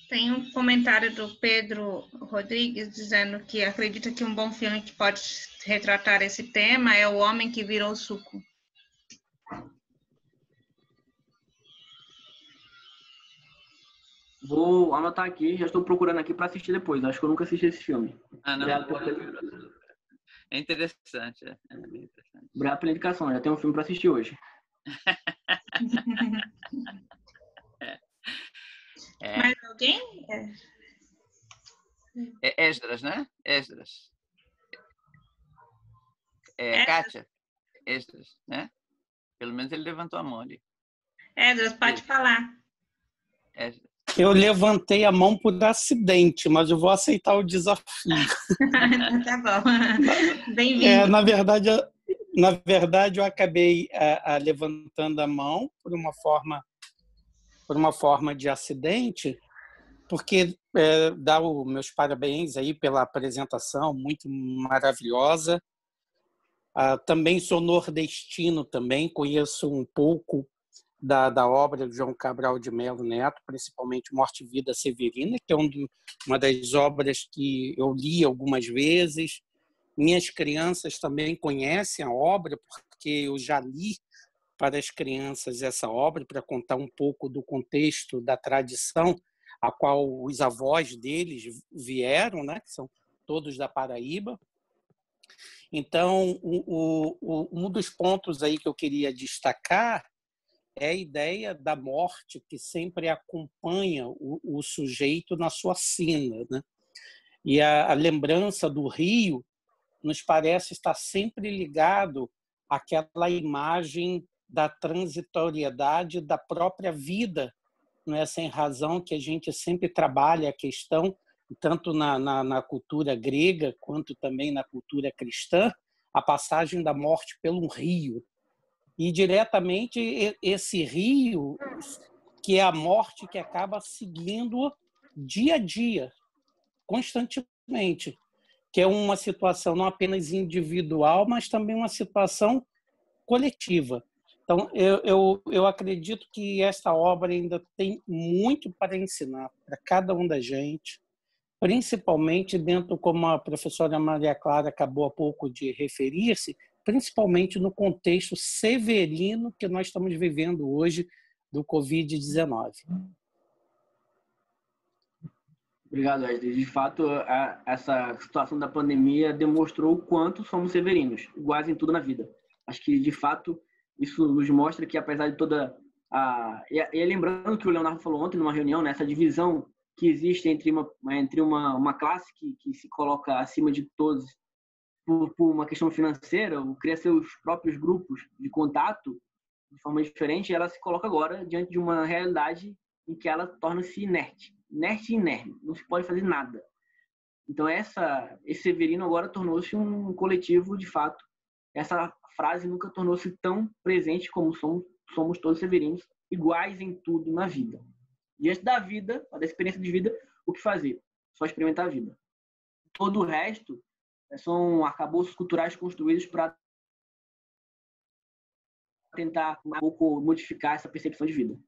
Tem um comentário do Pedro Rodrigues dizendo que acredita que um bom filme que pode retratar esse tema é O Homem que Virou Suco. Vou anotar aqui, já estou procurando aqui para assistir depois. Acho que eu nunca assisti esse filme. Não. É interessante. Obrigado pela indicação, já tem um filme para assistir hoje. Mais alguém? Esdras, né? Esdras. Kátia? Esdras, né? Pelo menos ele levantou a mão ali. Esdras, pode falar. Esdras. Eu levantei a mão por acidente, mas eu vou aceitar o desafio. Tá bom. Bem-vindo. Na verdade, eu acabei levantando a mão por uma forma de acidente, porque dar os meus parabéns aí pela apresentação, muito maravilhosa. Também sou nordestino, também conheço um pouco da obra de João Cabral de Melo Neto, principalmente Morte e Vida Severina, que é uma das obras que eu li algumas vezes. Minhas crianças também conhecem a obra, porque eu já li para as crianças essa obra, para contar um pouco do contexto da tradição a qual os avós deles vieram, né, que são todos da Paraíba. Então, um dos pontos aí que eu queria destacar é a ideia da morte que sempre acompanha o sujeito na sua sina, né? E a lembrança do rio nos parece estar sempre ligado àquela imagem da transitoriedade da própria vida, não é sem razão que a gente sempre trabalha a questão, tanto na cultura grega quanto também na cultura cristã, a passagem da morte pelo rio. E diretamente esse rio, que é a morte que acaba seguindo dia a dia, constantemente, que é uma situação não apenas individual, mas também uma situação coletiva. Então, eu acredito que esta obra ainda tem muito para ensinar para cada um da gente, principalmente dentro, como a professora Maria Clara acabou há pouco de referir-se, principalmente no contexto severino que nós estamos vivendo hoje do Covid-19. Obrigado, Wesley. De fato, essa situação da pandemia demonstrou o quanto somos severinos, iguais em tudo na vida. Acho que, de fato, isso nos mostra que, apesar de toda E lembrando que o Leonardo falou ontem numa reunião, né, essa divisão que existe entre uma classe que se coloca acima de todos por uma questão financeira, ou cria seus próprios grupos de contato de forma diferente, ela se coloca agora diante de uma realidade em que ela torna-se inerte e inerme, não se pode fazer nada. Então esse Severino agora tornou-se um coletivo de fato. Essa frase nunca tornou-se tão presente como somos todos severinos, iguais em tudo na vida. Diante da vida, da experiência de vida, o que fazer? Só experimentar a vida. Todo o resto são arcabouços culturais construídos para tentar um pouco modificar essa percepção de vida.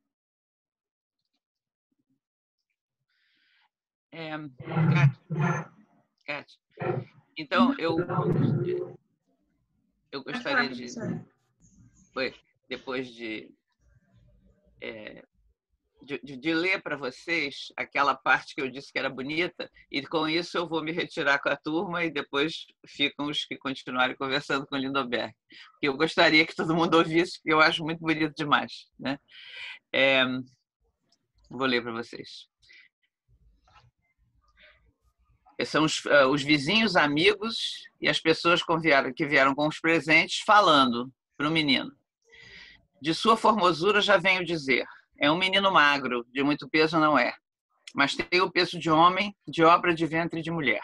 Kátia, então eu gostaria depois de ler para vocês aquela parte que eu disse que era bonita, e com isso eu vou me retirar com a turma e depois ficam os que continuarem conversando com o Lindoberg. Eu gostaria que todo mundo ouvisse, porque eu acho muito bonito demais, né? Vou ler para vocês. São os vizinhos, amigos e as pessoas que vieram com os presentes falando para o menino. De sua formosura já venho dizer, é um menino magro, de muito peso não é, mas tem o peso de homem, de obra de ventre de mulher.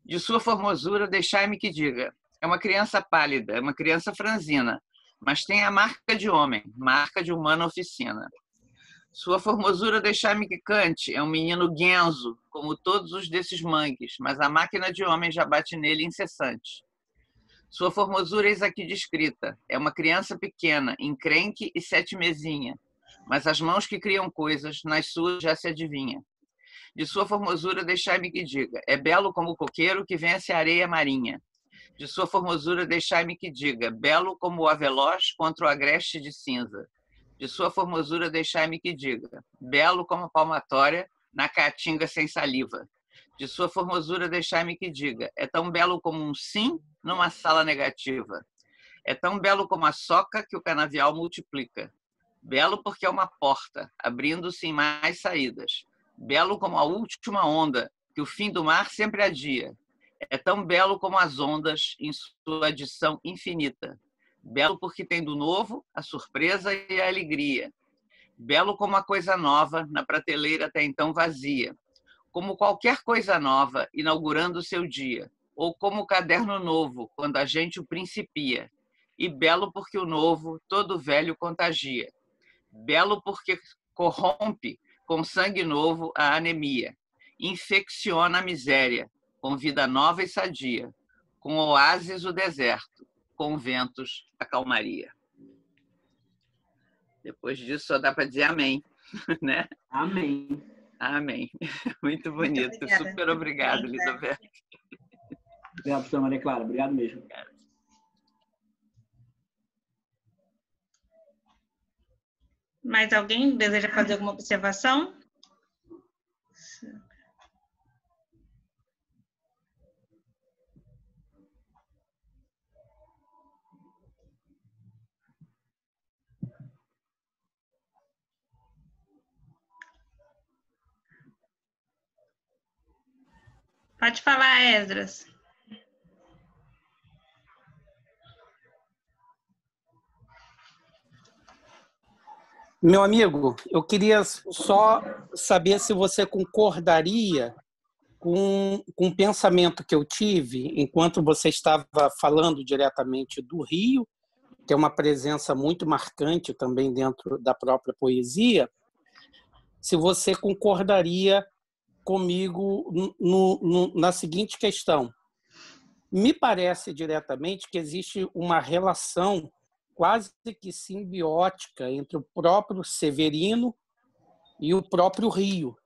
De sua formosura, deixai-me que diga. É uma criança pálida, é uma criança franzina, mas tem a marca de homem, marca de humana oficina. Sua formosura, deixai-me que cante, é um menino guenzo, como todos os desses mangues, mas a máquina de homem já bate nele incessante. Sua formosura eis aqui descrita, é uma criança pequena, encrenque e 7 mesinha, mas as mãos que criam coisas, nas suas já se adivinha. De sua formosura, deixai-me que diga, é belo como o coqueiro que vence a areia marinha. De sua formosura, deixai-me que diga, belo como o aveloz contra o agreste de cinza. De sua formosura, deixai-me que diga, belo como a palmatória na caatinga sem saliva. De sua formosura, deixai-me que diga, é tão belo como um sim numa sala negativa. É tão belo como a soca que o canavial multiplica. Belo porque é uma porta, abrindo-se em mais saídas. Belo como a última onda, que o fim do mar sempre adia. É tão belo como as ondas em sua adição infinita. Belo porque tem do novo a surpresa e a alegria. Belo como a coisa nova na prateleira até então vazia. Como qualquer coisa nova inaugurando o seu dia. Ou como o caderno novo quando a gente o principia. E belo porque o novo todo velho contagia. Belo porque corrompe com sangue novo a anemia. Infecciona a miséria com vida nova e sadia. Com oásis o deserto. Com ventos, a calmaria. Depois disso, só dá para dizer amém, né? Amém. Amém. Muito bonito. Muito Super obrigado, Lidoberto. Obrigado, professora Maria Clara. Obrigado mesmo. Mais alguém deseja fazer alguma observação? Pode falar, Esdras. Meu amigo, eu queria só saber se você concordaria com um pensamento que eu tive enquanto você estava falando diretamente do Rio, que é uma presença muito marcante também dentro da própria poesia, se você concordaria comigo na seguinte questão. Me parece diretamente que existe uma relação quase que simbiótica entre o próprio Severino e o próprio Rio,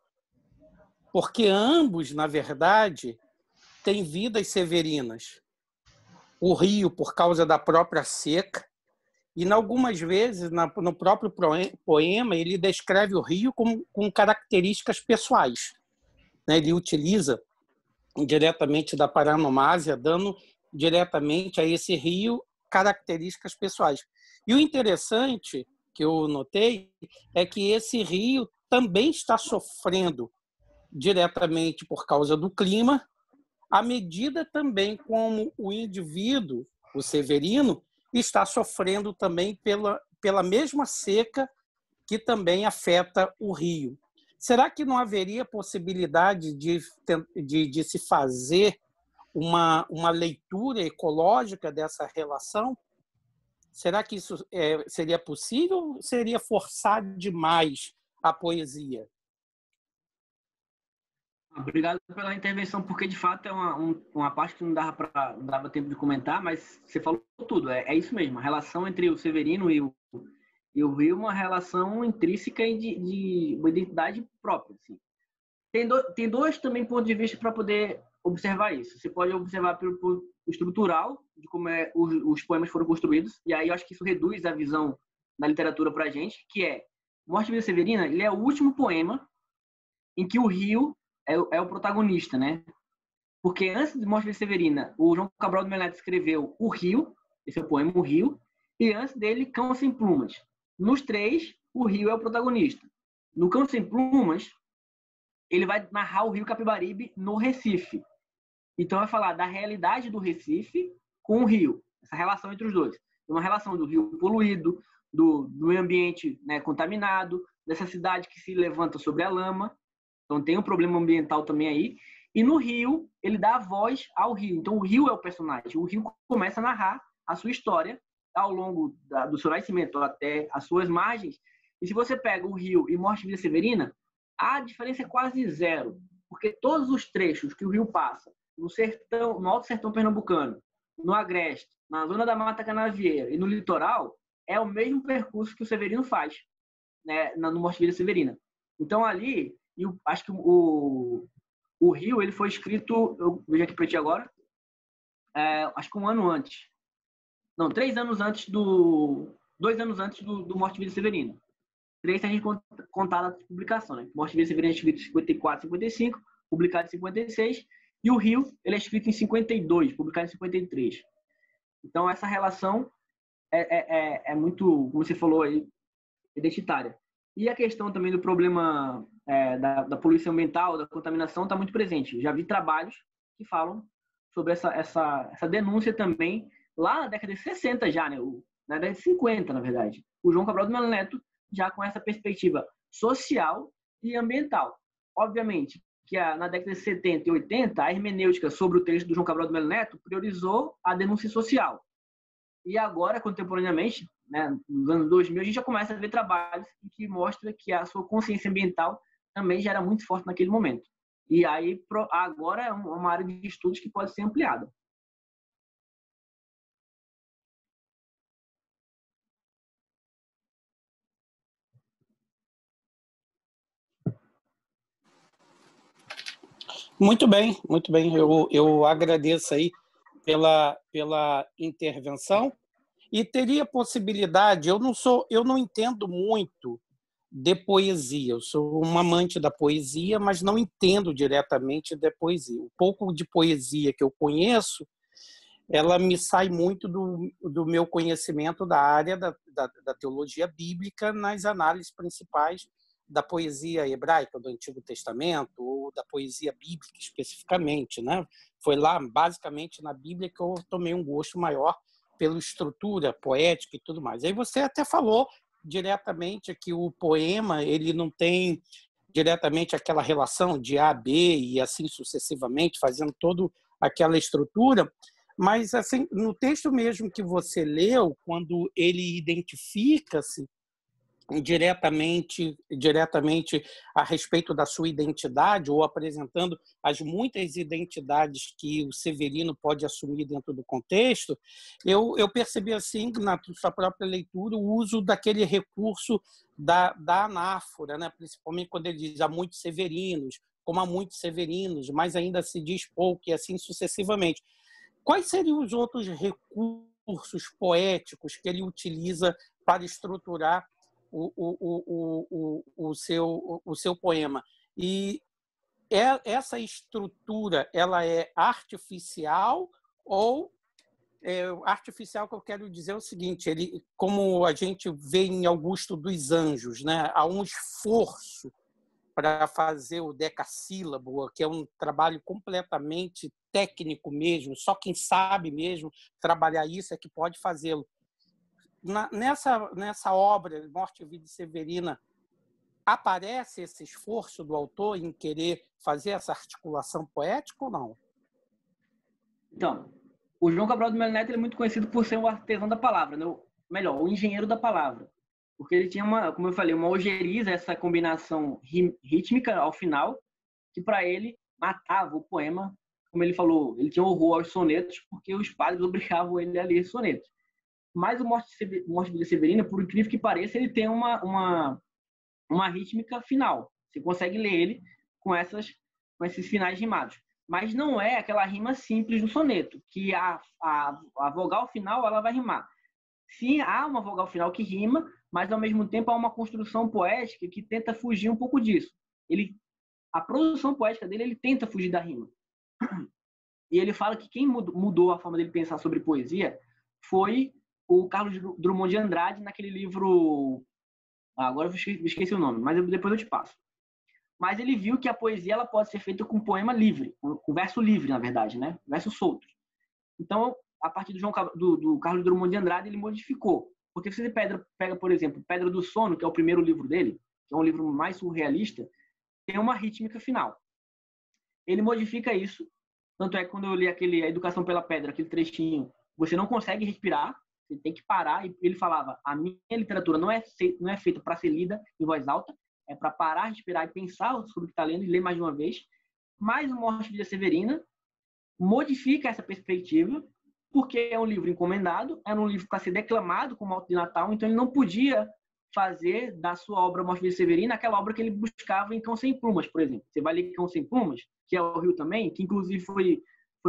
porque ambos, na verdade, têm vidas severinas. O Rio, por causa da própria seca, e, algumas vezes, no próprio poema, ele descreve o Rio com características pessoais. Ele utiliza diretamente da paranomásia, dando diretamente a esse rio características pessoais. E o interessante que eu notei é que esse rio também está sofrendo diretamente por causa do clima, à medida também como o indivíduo, o Severino, está sofrendo também pela mesma seca que também afeta o rio. Será que não haveria possibilidade de se fazer uma leitura ecológica dessa relação? Será que isso seria possível ou seria forçar demais a poesia? Obrigado pela intervenção, porque de fato é uma parte que não dava tempo de comentar, mas você falou tudo. É isso mesmo, a relação entre o Severino e o Rio, uma relação intrínseca e de uma identidade própria. Assim. Tem dois também pontos de vista para poder observar isso. Você pode observar pelo estrutural, de como os poemas foram construídos, e aí eu acho que isso reduz a visão da literatura para a gente, que é Morte de Vida Severina, ele é o último poema em que o Rio é o protagonista, né? Porque antes de Morte de Vida Severina, o João Cabral de Melo Neto escreveu O Rio, esse é o poema O Rio, e antes dele, Cão Sem Plumas. Nos três, o Rio é o protagonista. No Cão Sem Plumas, ele vai narrar o Rio Capibaribe no Recife. Então, vai falar da realidade do Recife com o Rio, essa relação entre os dois. Uma relação do rio poluído, do meio ambiente, né, contaminado, dessa cidade que se levanta sobre a lama. Então, tem um problema ambiental também aí. E no rio, ele dá a voz ao rio. Então, o rio é o personagem. O rio começa a narrar a sua história ao longo do seu nascimento até as suas margens. E se você pega o rio e Morte de Vila Severina, a diferença é quase zero. Porque todos os trechos que o rio passa, no sertão, no Alto Sertão Pernambucano, no Agreste, na zona da Mata Canavieira e no litoral, é o mesmo percurso que o Severino faz, né, no Morte de Vila Severina. Então, ali, acho que o Rio, ele foi escrito, eu vejo aqui para ti agora, acho que 2 anos antes do Morte de Vila Severina. 3 se a gente contar a publicação, né? Morte de Vila Severina é escrito em 54, 55, publicado em 56, e o Rio, ele é escrito em 52, publicado em 53. Então, essa relação é muito, como você falou aí, identitária. E a questão também do problema da poluição ambiental, da contaminação, está muito presente. Já vi trabalhos que falam sobre essa denúncia também, lá na década de 60 já, né? Na década de 50, na verdade. O João Cabral de Melo Neto já com essa perspectiva social e ambiental. Obviamente que na década de 70 e 80, a hermenêutica sobre o texto do João Cabral de Melo Neto priorizou a denúncia social. E agora, contemporaneamente, né, nos anos 2000, a gente já começa a ver trabalhos que mostram que a sua consciência ambiental também já era muito forte naquele momento. E aí, agora é uma área de estudos que pode ser ampliada. Muito bem, muito bem. Eu agradeço aí pela intervenção. E teria possibilidade, eu não entendo muito de poesia. Eu sou um amante da poesia, mas não entendo diretamente da poesia. O pouco de poesia que eu conheço, ela me sai muito do meu conhecimento da área da teologia bíblica nas análises principais da poesia hebraica do Antigo Testamento ou da poesia bíblica especificamente, né? Foi lá, basicamente, na Bíblia que eu tomei um gosto maior pela estrutura poética e tudo mais. Aí você até falou diretamente que o poema ele não tem diretamente aquela relação de A a B e assim sucessivamente, fazendo toda aquela estrutura, mas assim, no texto mesmo que você leu, quando ele identifica-se diretamente a respeito da sua identidade ou apresentando as muitas identidades que o Severino pode assumir dentro do contexto, eu percebi assim, na sua própria leitura, o uso daquele recurso da anáfora, né? Principalmente quando ele diz há muitos Severinos, como há muitos Severinos, mas ainda se diz pouco e assim sucessivamente. Quais seriam os outros recursos poéticos que ele utiliza para estruturar o seu poema? E essa estrutura ela é artificial ou artificial, que eu quero dizer o seguinte, ele, como a gente vê em Augusto dos Anjos, né, há um esforço para fazer o decassílabo, que é um trabalho completamente técnico mesmo, só quem sabe mesmo trabalhar isso é que pode fazê-lo. Nessa obra, Morte e Vida de Severina, aparece esse esforço do autor em querer fazer essa articulação poética ou não? Então, o João Cabral de Melo Neto é muito conhecido por ser o artesão da palavra, né? O engenheiro da palavra. Porque ele tinha, como eu falei, uma ojeriza, essa combinação rítmica ao final, que para ele matava o poema. Como ele falou, ele tinha horror aos sonetos, porque os padres obrigavam ele a ler sonetos. Mas o Morte de Vila Severina, por incrível que pareça, ele tem uma rítmica final. Você consegue ler ele com esses finais rimados. Mas não é aquela rima simples do soneto, que a vogal final ela vai rimar. Sim, há uma vogal final que rima, mas ao mesmo tempo há uma construção poética que tenta fugir um pouco disso. A produção poética dele, ele tenta fugir da rima. E ele fala que quem mudou a forma dele pensar sobre poesia foi o Carlos Drummond de Andrade, naquele livro... agora eu esqueci o nome, mas depois eu te passo. Mas ele viu que a poesia ela pode ser feita com poema livre, com verso livre, na verdade, né? Versos soltos. Então, a partir do Carlos Drummond de Andrade, ele modificou. Porque se você pega, por exemplo, Pedra do Sono, que é o primeiro livro dele, que é um livro mais surrealista, tem uma rítmica final. ele modifica isso. Tanto é que quando eu li A Educação pela Pedra, aquele trechinho, você não consegue respirar, você tem que parar. E ele falava, a minha literatura não é feita para ser lida em voz alta, é para parar, respirar e pensar sobre o que está lendo e ler mais de uma vez. Mas o Morte e Vida Severina modifica essa perspectiva, porque é um livro encomendado, era um livro para ser declamado como Alto de Natal, então ele não podia fazer da sua obra Morte e Vida Severina aquela obra que ele buscava em Cão Sem Plumas, por exemplo. Você vai ler Cão Sem Plumas, que é o Rio também, que inclusive foi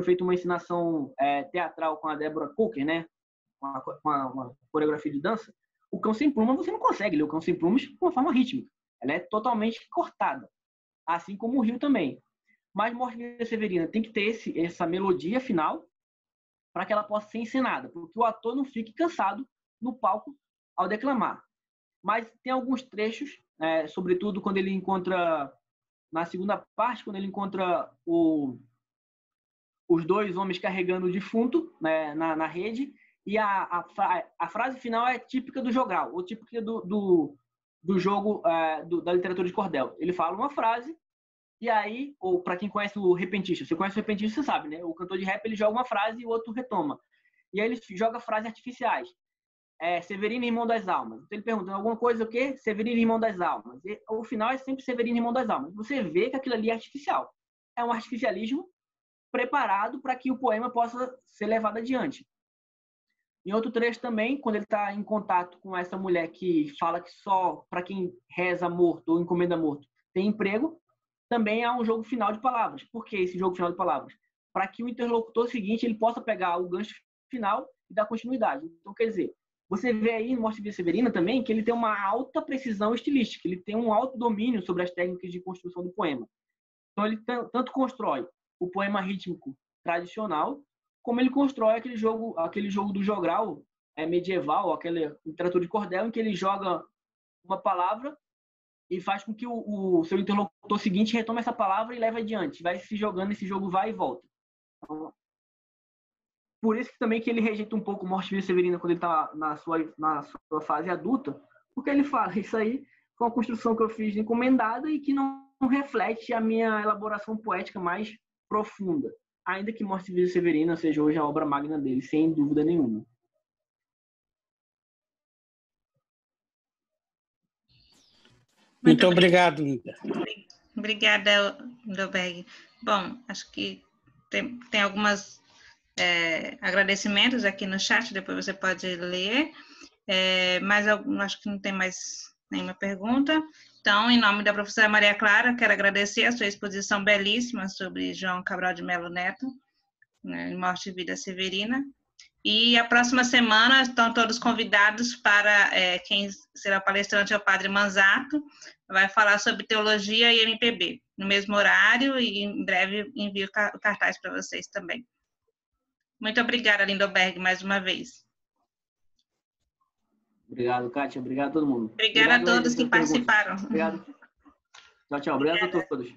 feita uma encenação teatral com a Deborah Coker, né? Com uma coreografia de dança. O Cão Sem Plumas, você não consegue ler o Cão Sem Plumas de uma forma rítmica. Ela é totalmente cortada, assim como o Rio também. Mas Morte e Vida Severina tem que ter essa melodia final para que ela possa ser encenada, porque o ator não fique cansado no palco ao declamar. Mas tem alguns trechos, sobretudo quando ele encontra, na segunda parte, quando ele encontra os dois homens carregando o defunto, né, na rede, e a frase final é típica do jogral, ou típica do jogo da literatura de cordel. Ele fala uma frase, e aí, ou para quem conhece o repentista, você conhece o repentista, você sabe, né? O cantor de rap, ele joga uma frase e o outro retoma. E aí ele joga frases artificiais. Severino, irmão das almas. Então ele pergunta alguma coisa, o quê? Severino, irmão das almas. E o final é sempre Severino, irmão das almas. Você vê que aquilo ali é artificial. É um artificialismo preparado para que o poema possa ser levado adiante. Em outro trecho também, quando ele está em contato com essa mulher que fala que só para quem reza morto ou encomenda morto tem emprego, também há um jogo final de palavras. Por que esse jogo final de palavras? Para que o interlocutor seguinte ele possa pegar o gancho final e dar continuidade. Então, quer dizer, você vê aí no Morte e Vida Severina também que ele tem uma alta precisão estilística, ele tem um alto domínio sobre as técnicas de construção do poema. Então, ele tanto constrói o poema rítmico tradicional, como ele constrói aquele jogo do jogral medieval, aquela literatura de cordel, em que ele joga uma palavra e faz com que o seu interlocutor seguinte retome essa palavra e leve adiante. Vai se jogando, esse jogo vai e volta. Então, por isso que também que ele rejeita um pouco Morte e Vida Severina quando ele está na sua fase adulta, porque ele fala, isso aí foi uma construção que eu fiz encomendada e que não reflete a minha elaboração poética mais profunda. Ainda que Morte e Vida Severina seja hoje a obra magna dele, sem dúvida nenhuma. Muito obrigado, Inter. Obrigada, Lindoberg. Bom, acho que tem algumas agradecimentos aqui no chat, depois você pode ler, mas acho que não tem mais nenhuma pergunta. Então, em nome da professora Maria Clara, quero agradecer a sua exposição belíssima sobre João Cabral de Melo Neto, né, Morte e Vida Severina. E a próxima semana estão todos convidados para quem será o palestrante é o Padre Manzato, vai falar sobre teologia e MPB, no mesmo horário, e em breve envio o cartaz para vocês também. Muito obrigada, Lindoberg, mais uma vez. Obrigado, Kátia. Obrigado a todo mundo. Obrigada a todos que participaram. Obrigado. Tchau, tchau. Obrigado a todos.